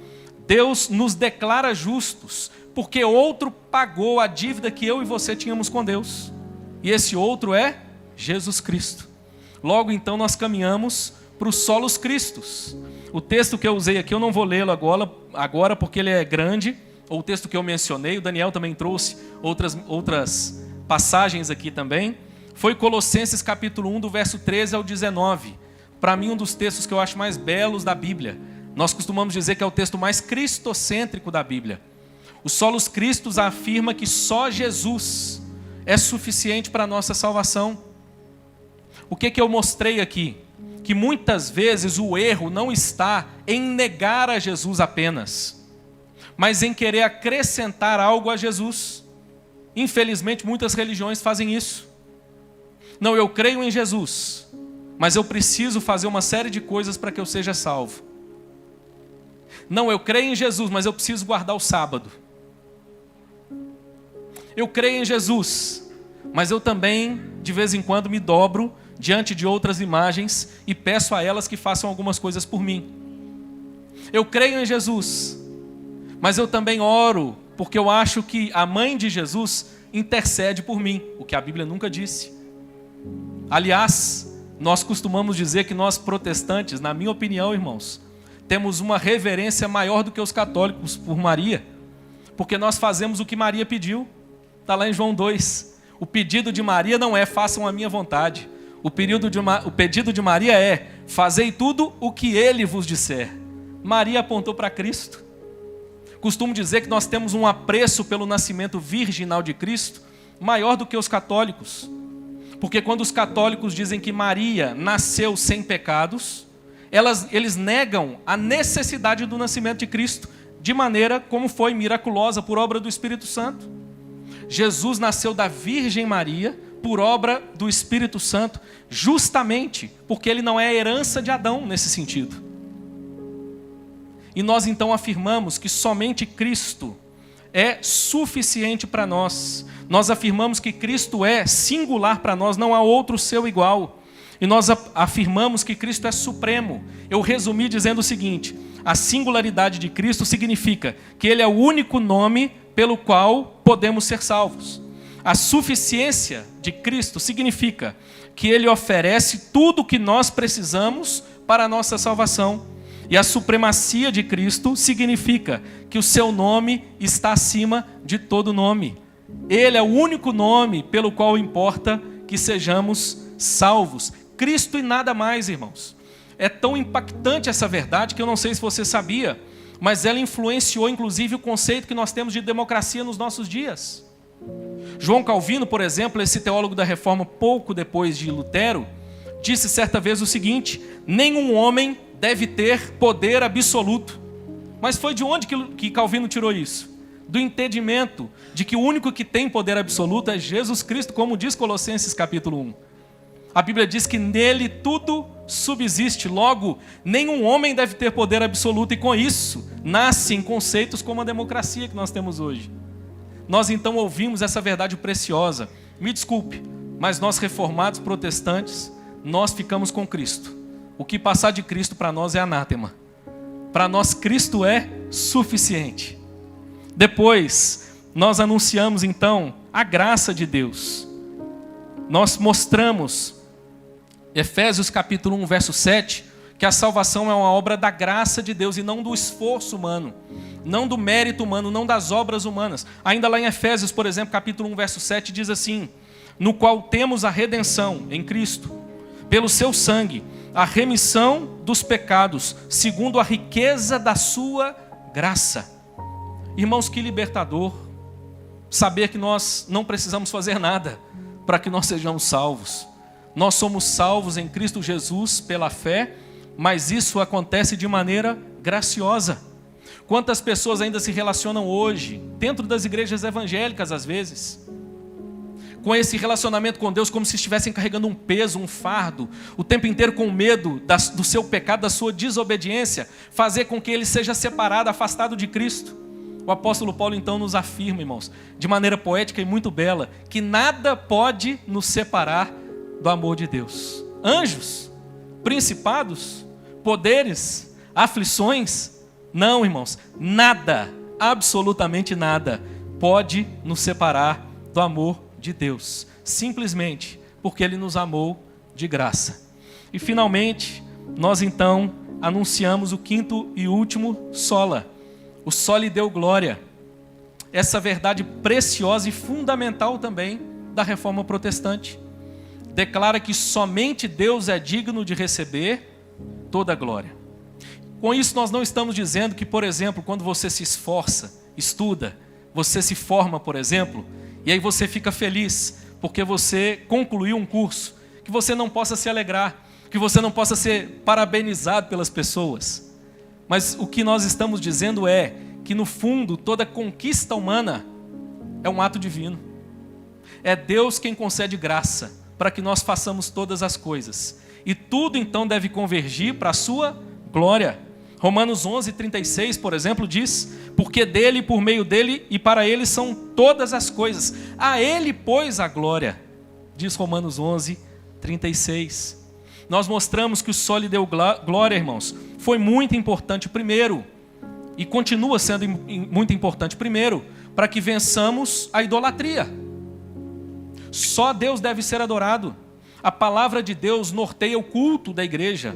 [SPEAKER 10] Deus nos declara justos, porque outro pagou a dívida que eu e você tínhamos com Deus. E esse outro é Jesus Cristo. Logo então nós caminhamos para os solos Cristos. O texto que eu usei aqui, eu não vou lê-lo agora porque ele é grande. Ou o texto que eu mencionei, o Daniel também trouxe outras passagens aqui também. Foi Colossenses capítulo 1, do verso 13 ao 19. Para mim, um dos textos que eu acho mais belos da Bíblia. Nós costumamos dizer que é o texto mais cristocêntrico da Bíblia. O solos Cristos afirma que só Jesus é suficiente para a nossa salvação. O que eu mostrei aqui? Que muitas vezes o erro não está em negar a Jesus apenas, mas em querer acrescentar algo a Jesus. Infelizmente, muitas religiões fazem isso. Não, eu creio em Jesus, mas eu preciso fazer uma série de coisas para que eu seja salvo. Não, eu creio em Jesus, mas eu preciso guardar o sábado. Eu creio em Jesus, mas eu também, de vez em quando, me dobro diante de outras imagens e peço a elas que façam algumas coisas por mim. Eu creio em Jesus, mas eu também oro, porque eu acho que a mãe de Jesus intercede por mim, o que a Bíblia nunca disse. Aliás, nós costumamos dizer que nós protestantes, na minha opinião, irmãos, temos uma reverência maior do que os católicos por Maria, porque nós fazemos o que Maria pediu. Está lá em João 2. O pedido de Maria não é façam a minha vontade. O pedido de Maria é fazei tudo o que ele vos disser. Maria apontou para Cristo. Costumo dizer que nós temos um apreço pelo nascimento virginal de Cristo maior do que os católicos. Porque quando os católicos dizem que Maria nasceu sem pecados, eles negam a necessidade do nascimento de Cristo de maneira como foi miraculosa por obra do Espírito Santo. Jesus nasceu da Virgem Maria por obra do Espírito Santo, justamente porque ele não é a herança de Adão nesse sentido. E nós então afirmamos que somente Cristo é suficiente para nós. Nós afirmamos que Cristo é singular para nós, não há outro seu igual. E nós afirmamos que Cristo é supremo. Eu resumi dizendo o seguinte: a singularidade de Cristo significa que ele é o único nome pelo qual podemos ser salvos. A suficiência de Cristo significa que ele oferece tudo o que nós precisamos para a nossa salvação. E a supremacia de Cristo significa que o seu nome está acima de todo nome. Ele é o único nome pelo qual importa que sejamos salvos. Cristo e nada mais, irmãos. É tão impactante essa verdade que eu não sei se você sabia, mas ela influenciou inclusive o conceito que nós temos de democracia nos nossos dias. João Calvino, por exemplo, esse teólogo da Reforma pouco depois de Lutero, disse certa vez o seguinte: nenhum homem deve ter poder absoluto. Mas foi de onde que Calvino tirou isso? Do entendimento de que o único que tem poder absoluto é Jesus Cristo, como diz Colossenses capítulo 1. A Bíblia diz que nele tudo subsiste, logo, nenhum homem deve ter poder absoluto, e com isso nascem conceitos como a democracia que nós temos hoje. Nós então ouvimos essa verdade preciosa. Me desculpe, mas nós reformados protestantes, nós ficamos com Cristo. O que passar de Cristo para nós é anátema. Para nós Cristo é suficiente. Depois, nós anunciamos então a graça de Deus. Nós mostramos, Efésios capítulo 1, verso 7, que a salvação é uma obra da graça de Deus e não do esforço humano, não do mérito humano, não das obras humanas. Ainda lá em Efésios, por exemplo, capítulo 1, verso 7, diz assim: no qual temos a redenção em Cristo, pelo seu sangue, a remissão dos pecados, segundo a riqueza da sua graça. Irmãos, que libertador saber que nós não precisamos fazer nada para que nós sejamos salvos. Nós somos salvos em Cristo Jesus pela fé, mas isso acontece de maneira graciosa. Quantas pessoas ainda se relacionam hoje, dentro das igrejas evangélicas às vezes, com esse relacionamento com Deus como se estivessem carregando um peso, um fardo, o tempo inteiro com medo do seu pecado, da sua desobediência, fazer com que ele seja separado, afastado de Cristo. O apóstolo Paulo então nos afirma, irmãos, de maneira poética e muito bela, que nada pode nos separar do amor de Deus. Anjos, principados, poderes, aflições, não, irmãos, nada, absolutamente nada, pode nos separar do amor de Deus, simplesmente porque Ele nos amou de graça. E finalmente, nós então anunciamos o quinto e último sola, o soli deo gloria, essa verdade preciosa e fundamental também da reforma protestante. Declara que somente Deus é digno de receber toda a glória. Com isso nós não estamos dizendo que, por exemplo, quando você se esforça, estuda, você se forma, por exemplo, e aí você fica feliz porque você concluiu um curso, que você não possa se alegrar, que você não possa ser parabenizado pelas pessoas. Mas o que nós estamos dizendo é que, no fundo, toda conquista humana é um ato divino. É Deus quem concede graça para que nós façamos todas as coisas. E tudo então deve convergir para a sua glória. Romanos 11:36, por exemplo, diz: porque dele, por meio dele e para ele são todas as coisas. A ele, pois, a glória. Diz Romanos 11:36. Nós mostramos que o soli deo glória, irmãos, foi muito importante primeiro, e continua sendo muito importante primeiro, para que vençamos a idolatria. Só Deus deve ser adorado. A palavra de Deus norteia o culto da igreja.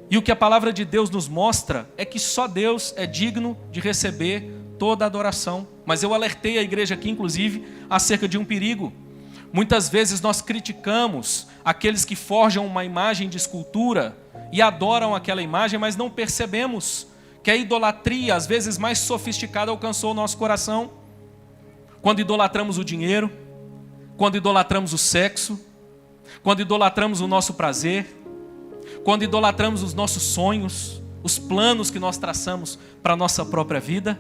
[SPEAKER 10] E o que a palavra de Deus nos mostra é que só Deus é digno de receber toda a adoração. Mas eu alertei a igreja aqui, inclusive, acerca de um perigo. Muitas vezes nós criticamos aqueles que forjam uma imagem de escultura e adoram aquela imagem, mas não percebemos que a idolatria, às vezes mais sofisticada, alcançou o nosso coração. Quando idolatramos o dinheiro, quando idolatramos o sexo, quando idolatramos o nosso prazer, quando idolatramos os nossos sonhos, os planos que nós traçamos para a nossa própria vida,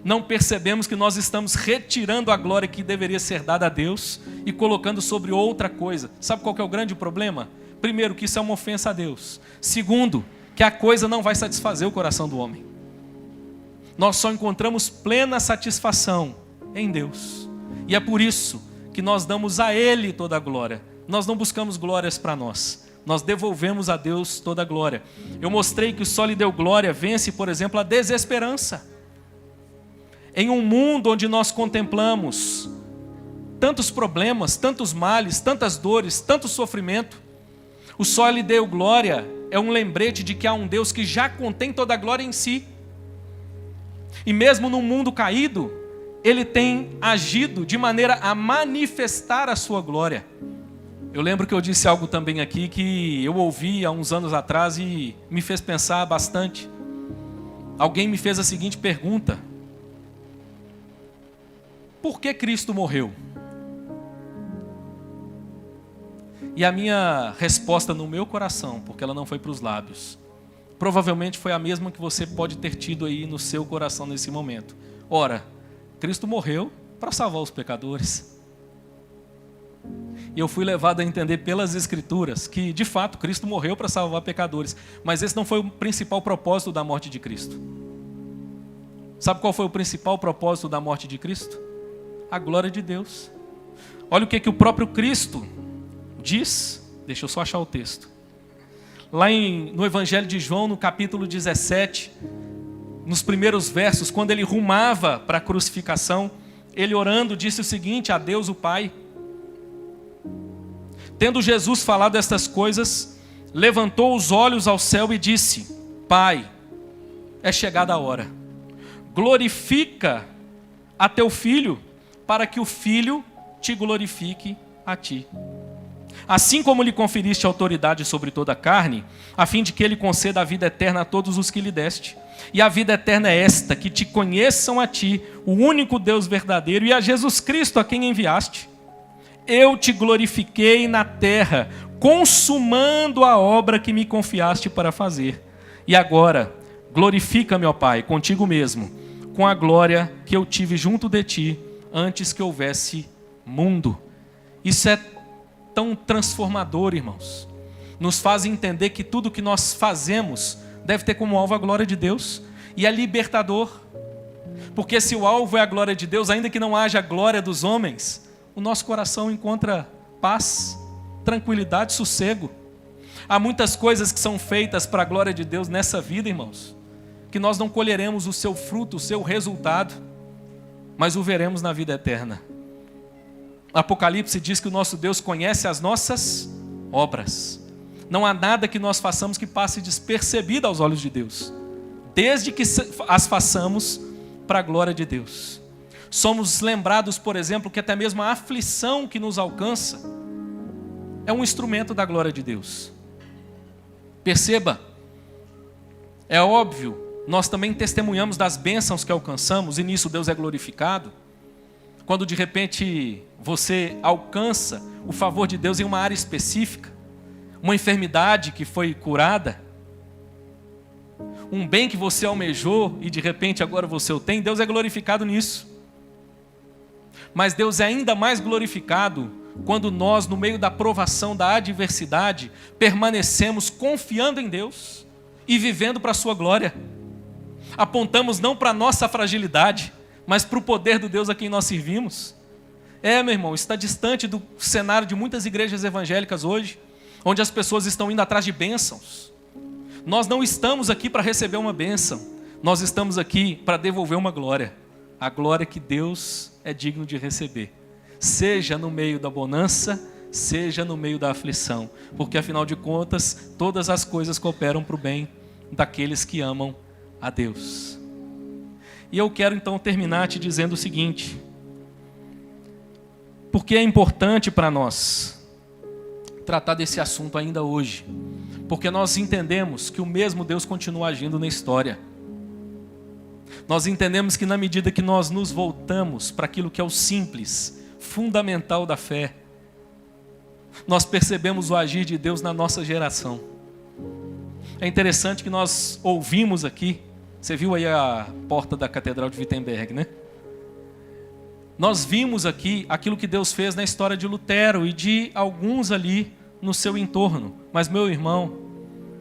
[SPEAKER 10] não percebemos que nós estamos retirando a glória que deveria ser dada a Deus e colocando sobre outra coisa. Sabe qual que é o grande problema? Primeiro, que isso é uma ofensa a Deus. Segundo, que a coisa não vai satisfazer o coração do homem. Nós só encontramos plena satisfação em Deus. E é por isso que nós damos a Ele toda a glória. Nós não buscamos glórias para nós. Nós devolvemos a Deus toda a glória. Eu mostrei que o soli deo glória vence, por exemplo, a desesperança. Em um mundo onde nós contemplamos tantos problemas, tantos males, tantas dores, tanto sofrimento, o soli deo glória é um lembrete de que há um Deus que já contém toda a glória em si. E mesmo num mundo caído, Ele tem agido de maneira a manifestar a sua glória. Eu lembro que eu disse algo também aqui que eu ouvi há uns anos atrás e me fez pensar bastante. Alguém me fez a seguinte pergunta: por que Cristo morreu? E a minha resposta no meu coração, porque ela não foi para os lábios, provavelmente foi a mesma que você pode ter tido aí no seu coração nesse momento. Ora, Cristo morreu para salvar os pecadores. E eu fui levado a entender pelas Escrituras que, de fato, Cristo morreu para salvar pecadores. Mas esse não foi o principal propósito da morte de Cristo. Sabe qual foi o principal propósito da morte de Cristo? A glória de Deus. Olha o que o próprio Cristo diz. Deixa eu só achar o texto. Lá no Evangelho de João, no capítulo 17, nos primeiros versos, quando ele rumava para a crucificação, ele orando disse o seguinte a Deus o Pai: tendo Jesus falado estas coisas, levantou os olhos ao céu e disse: Pai, é chegada a hora. Glorifica a teu Filho, para que o Filho te glorifique a ti. Assim como lhe conferiste autoridade sobre toda a carne, a fim de que ele conceda a vida eterna a todos os que lhe deste. E a vida eterna é esta, que te conheçam a ti, o único Deus verdadeiro, e a Jesus Cristo a quem enviaste. Eu te glorifiquei na terra, consumando a obra que me confiaste para fazer. E agora, glorifica-me, ó Pai, contigo mesmo, com a glória que eu tive junto de ti, antes que houvesse mundo. Isso é tão transformador, irmãos. Nos faz entender que tudo que nós fazemos deve ter como alvo a glória de Deus. E é libertador. Porque se o alvo é a glória de Deus, ainda que não haja a glória dos homens, o nosso coração encontra paz, tranquilidade, sossego. Há muitas coisas que são feitas para a glória de Deus nessa vida, irmãos, que nós não colheremos o seu fruto, o seu resultado, mas o veremos na vida eterna. Apocalipse diz que o nosso Deus conhece as nossas obras. Não há nada que nós façamos que passe despercebido aos olhos de Deus, desde que as façamos para a glória de Deus. Somos lembrados, por exemplo, que até mesmo a aflição que nos alcança é um instrumento da glória de Deus. Perceba, é óbvio, nós também testemunhamos das bênçãos que alcançamos, e nisso Deus é glorificado. Quando de repente você alcança o favor de Deus em uma área específica, uma enfermidade que foi curada, um bem que você almejou e de repente agora você o tem, Deus é glorificado nisso. Mas Deus é ainda mais glorificado quando nós, no meio da provação, da adversidade, permanecemos confiando em Deus e vivendo para a sua glória. Apontamos não para a nossa fragilidade, mas para o poder do Deus a quem nós servimos. Meu irmão, está distante do cenário de muitas igrejas evangélicas hoje, onde as pessoas estão indo atrás de bênçãos. Nós não estamos aqui para receber uma bênção, nós estamos aqui para devolver uma glória. A glória que Deus é digno de receber, seja no meio da bonança, seja no meio da aflição, porque afinal de contas, todas as coisas cooperam para o bem daqueles que amam a Deus. E eu quero então terminar te dizendo o seguinte: porque é importante para nós tratar desse assunto ainda hoje, porque nós entendemos que o mesmo Deus continua agindo na história. Nós entendemos que na medida que nós nos voltamos para aquilo que é o simples, fundamental da fé, nós percebemos o agir de Deus na nossa geração. É interessante que nós ouvimos aqui, você viu aí a porta da Catedral de Wittenberg, né? Nós vimos aqui aquilo que Deus fez na história de Lutero e de alguns ali no seu entorno. Mas, meu irmão,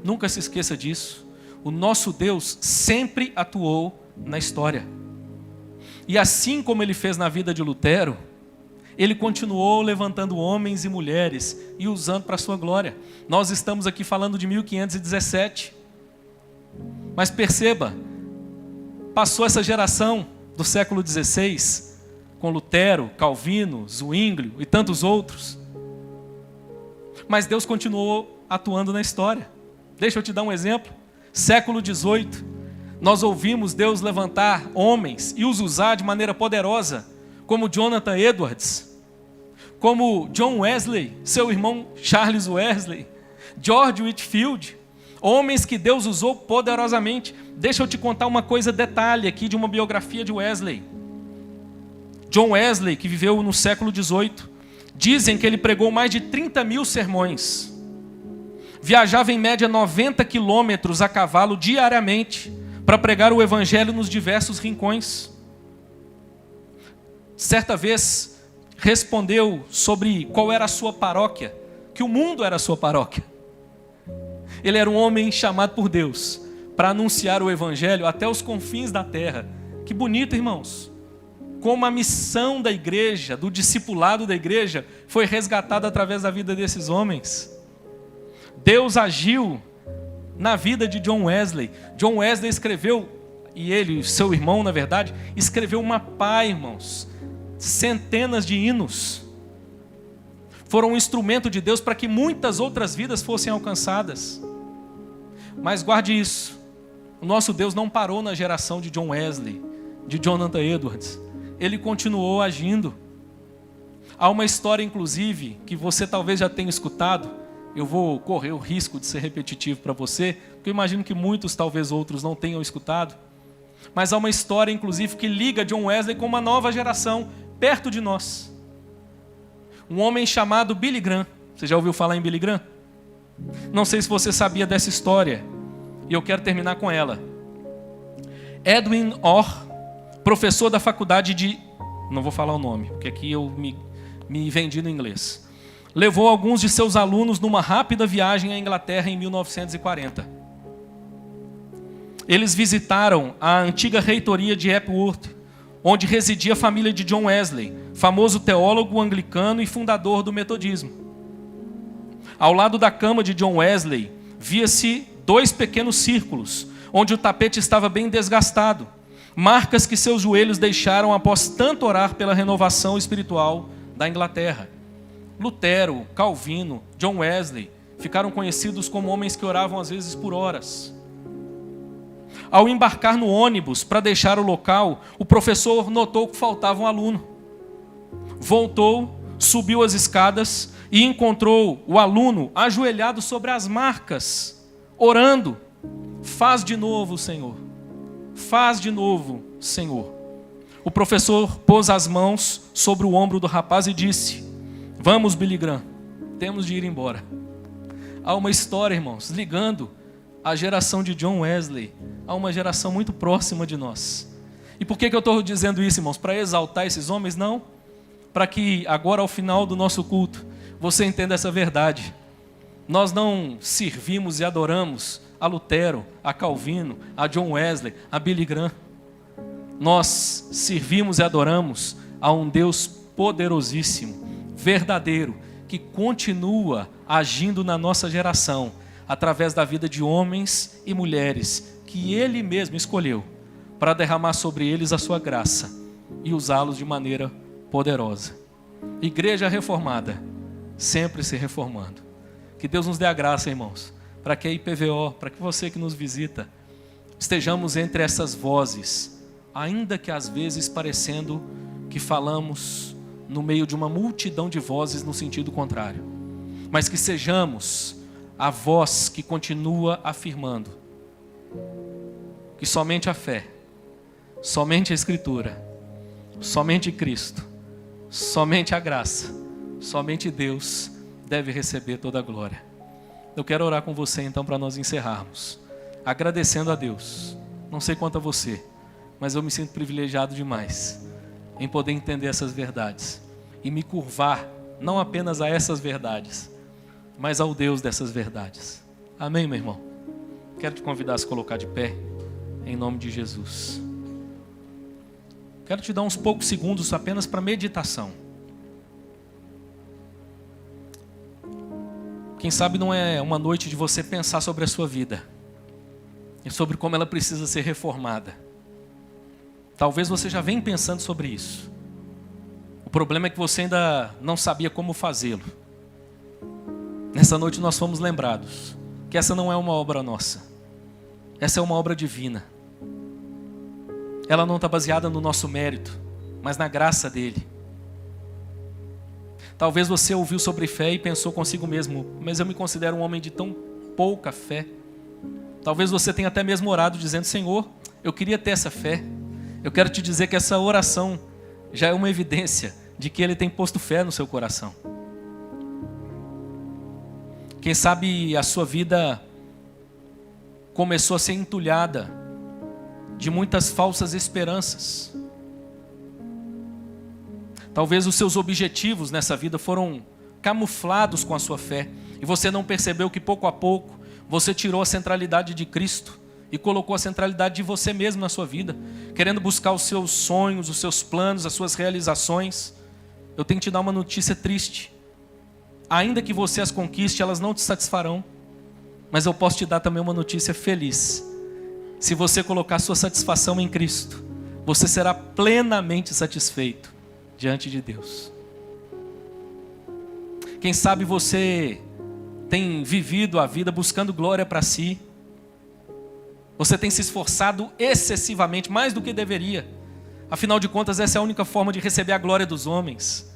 [SPEAKER 10] nunca se esqueça disso. O nosso Deus sempre atuou na história. E assim como ele fez na vida de Lutero, ele continuou levantando homens e mulheres e usando para a sua glória. Nós estamos aqui falando de 1517. Mas perceba, passou essa geração do século XVI, com Lutero, Calvino, Zwinglio e tantos outros. Mas Deus continuou atuando na história. Deixa eu te dar um exemplo. Século XVIII, nós ouvimos Deus levantar homens e os usar de maneira poderosa, como Jonathan Edwards, como John Wesley, seu irmão Charles Wesley, George Whitefield, homens que Deus usou poderosamente. Deixa eu te contar uma coisa, detalhe aqui de uma biografia de Wesley. John Wesley, que viveu no século XVIII, dizem que ele pregou mais de 30 mil sermões. Viajava em média 90 quilômetros a cavalo diariamente para pregar o evangelho nos diversos rincões. Certa vez respondeu sobre qual era a sua paróquia, que o mundo era a sua paróquia. Ele era um homem chamado por Deus para anunciar o evangelho até os confins da terra. Que bonito, irmãos. Como a missão da igreja, do discipulado da igreja, foi resgatada através da vida desses homens. Deus agiu na vida de John Wesley. John Wesley escreveu, e ele, seu irmão, na verdade, escreveu uma pá, irmãos, centenas de hinos. Foram um instrumento de Deus para que muitas outras vidas fossem alcançadas. Mas guarde isso, o nosso Deus não parou na geração de John Wesley, de Jonathan Edwards. Ele continuou agindo. Há uma história, inclusive, que você talvez já tenha escutado. Eu vou correr o risco de ser repetitivo para você, porque eu imagino que muitos, talvez outros, não tenham escutado. Mas há uma história, inclusive, que liga John Wesley com uma nova geração perto de nós. Um homem chamado Billy Graham. Você já ouviu falar em Billy Graham? Não sei se você sabia dessa história, e eu quero terminar com ela. Edwin Orr, professor da faculdade de... Não vou falar o nome, porque aqui eu me vendi no inglês. Levou alguns de seus alunos numa rápida viagem à Inglaterra em 1940. Eles visitaram a antiga reitoria de Epworth, onde residia a família de John Wesley, famoso teólogo anglicano e fundador do metodismo. Ao lado da cama de John Wesley, via-se 2 pequenos círculos, onde o tapete estava bem desgastado, marcas que seus joelhos deixaram após tanto orar pela renovação espiritual da Inglaterra. Lutero, Calvino, John Wesley ficaram conhecidos como homens que oravam às vezes por horas. Ao embarcar no ônibus para deixar o local, o professor notou que faltava um aluno. Voltou, subiu as escadas e encontrou o aluno ajoelhado sobre as marcas, orando. Faz de novo, Senhor. Faz de novo, Senhor. O professor pôs as mãos sobre o ombro do rapaz e disse: vamos, Billy Graham, temos de ir embora. Há uma história, irmãos, ligando a geração de John Wesley a uma geração muito próxima de nós. E por que eu estou dizendo isso, irmãos? Para exaltar esses homens? Não. Para que agora, ao final do nosso culto, você entenda essa verdade. Nós não servimos e adoramos a Lutero, a Calvino, a John Wesley, a Billy Graham. Nós servimos e adoramos a um Deus poderosíssimo, verdadeiro, que continua agindo na nossa geração, através da vida de homens e mulheres que Ele mesmo escolheu para derramar sobre eles a sua graça e usá-los de maneira poderosa. Igreja reformada, sempre se reformando. Que Deus nos dê a graça, irmãos, para que a IPVO, para que você que nos visita, estejamos entre essas vozes, ainda que às vezes parecendo que falamos no meio de uma multidão de vozes no sentido contrário, mas que sejamos a voz que continua afirmando que somente a fé, somente a Escritura, somente Cristo, somente a graça, somente Deus deve receber toda a glória. Eu quero orar com você então para nós encerrarmos, agradecendo a Deus. Não sei quanto a você, mas eu me sinto privilegiado demais em poder entender essas verdades e me curvar não apenas a essas verdades, mas ao Deus dessas verdades. Amém, meu irmão? Quero te convidar a se colocar de pé, em nome de Jesus. Quero te dar uns poucos segundos apenas para meditação. Quem sabe não é uma noite de você pensar sobre a sua vida e sobre como ela precisa ser reformada. Talvez você já venha pensando sobre isso. O problema é que você ainda não sabia como fazê-lo. Nessa noite nós fomos lembrados que essa não é uma obra nossa. Essa é uma obra divina. Ela não está baseada no nosso mérito, mas na graça dele. Talvez você ouviu sobre fé e pensou consigo mesmo: mas eu me considero um homem de tão pouca fé. Talvez você tenha até mesmo orado dizendo: Senhor, eu queria ter essa fé. Eu quero te dizer que essa oração já é uma evidência de que Ele tem posto fé no seu coração. Quem sabe a sua vida começou a ser entulhada de muitas falsas esperanças. Talvez os seus objetivos nessa vida foram camuflados com a sua fé e você não percebeu que pouco a pouco você tirou a centralidade de Cristo e colocou a centralidade de você mesmo na sua vida, querendo buscar os seus sonhos, os seus planos, as suas realizações. Eu tenho que te dar uma notícia triste. Ainda que você as conquiste, elas não te satisfarão. Mas eu posso te dar também uma notícia feliz. Se você colocar sua satisfação em Cristo, você será plenamente satisfeito diante de Deus. Quem sabe você tem vivido a vida buscando glória para si. Você tem se esforçado excessivamente, mais do que deveria. Afinal de contas, essa é a única forma de receber a glória dos homens.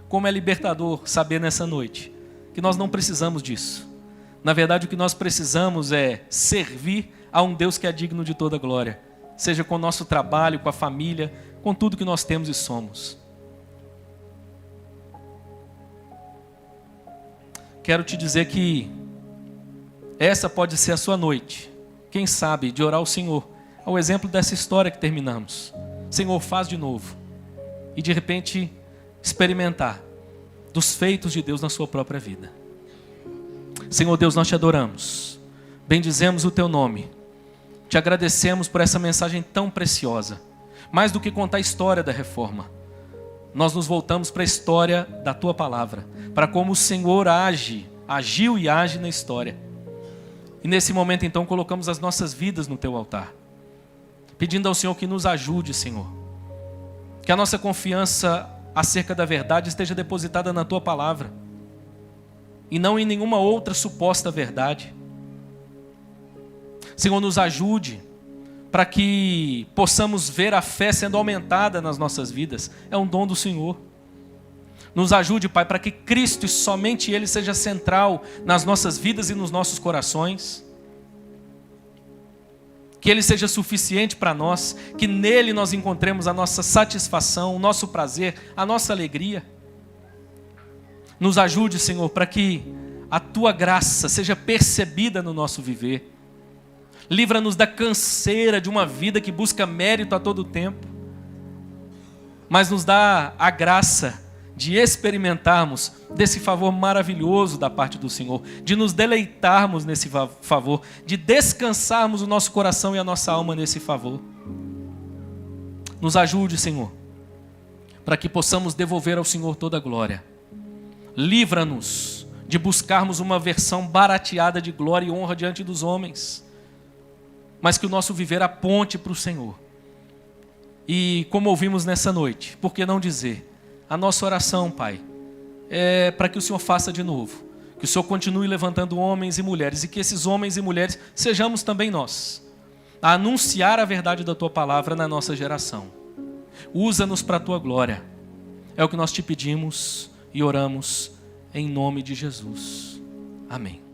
[SPEAKER 10] como é libertador saber nessa noite que nós não precisamos disso. Na verdade, o que nós precisamos é servir a um Deus que é digno de toda glória, seja com o nosso trabalho, com a família, com tudo que nós temos e somos. Quero te dizer que essa pode ser a sua noite, quem sabe, de orar ao Senhor, ao exemplo dessa história que terminamos. Senhor, faz de novo. E de repente experimentar dos feitos de Deus na sua própria vida. Senhor Deus, nós te adoramos, bendizemos o teu nome, te agradecemos por essa mensagem tão preciosa. Mais do que contar a história da reforma, nós nos voltamos para a história da tua palavra, para como o Senhor agiu e age na história. E nesse momento então colocamos as nossas vidas no teu altar, pedindo ao Senhor que nos ajude, Senhor, que a nossa confiança acerca da verdade esteja depositada na tua palavra e não em nenhuma outra suposta verdade. Senhor, nos ajude para que possamos ver a fé sendo aumentada nas nossas vidas. É um dom do Senhor. Nos ajude, Pai, para que Cristo e somente Ele seja central nas nossas vidas e nos nossos corações. Que Ele seja suficiente para nós, que nele nós encontremos a nossa satisfação, o nosso prazer, a nossa alegria. Nos ajude, Senhor, para que a Tua graça seja percebida no nosso viver. Livra-nos da canseira de uma vida que busca mérito a todo tempo, mas nos dá a graça de experimentarmos desse favor maravilhoso da parte do Senhor, de nos deleitarmos nesse favor, de descansarmos o nosso coração e a nossa alma nesse favor. Nos ajude, Senhor, para que possamos devolver ao Senhor toda a glória. Livra-nos de buscarmos uma versão barateada de glória e honra diante dos homens, mas que o nosso viver aponte para o Senhor. E como ouvimos nessa noite, por que não dizer, a nossa oração, Pai, é para que o Senhor faça de novo, que o Senhor continue levantando homens e mulheres, e que esses homens e mulheres sejamos também nós, a anunciar a verdade da Tua palavra na nossa geração. Usa-nos para a Tua glória. É o que nós te pedimos e oramos em nome de Jesus. Amém.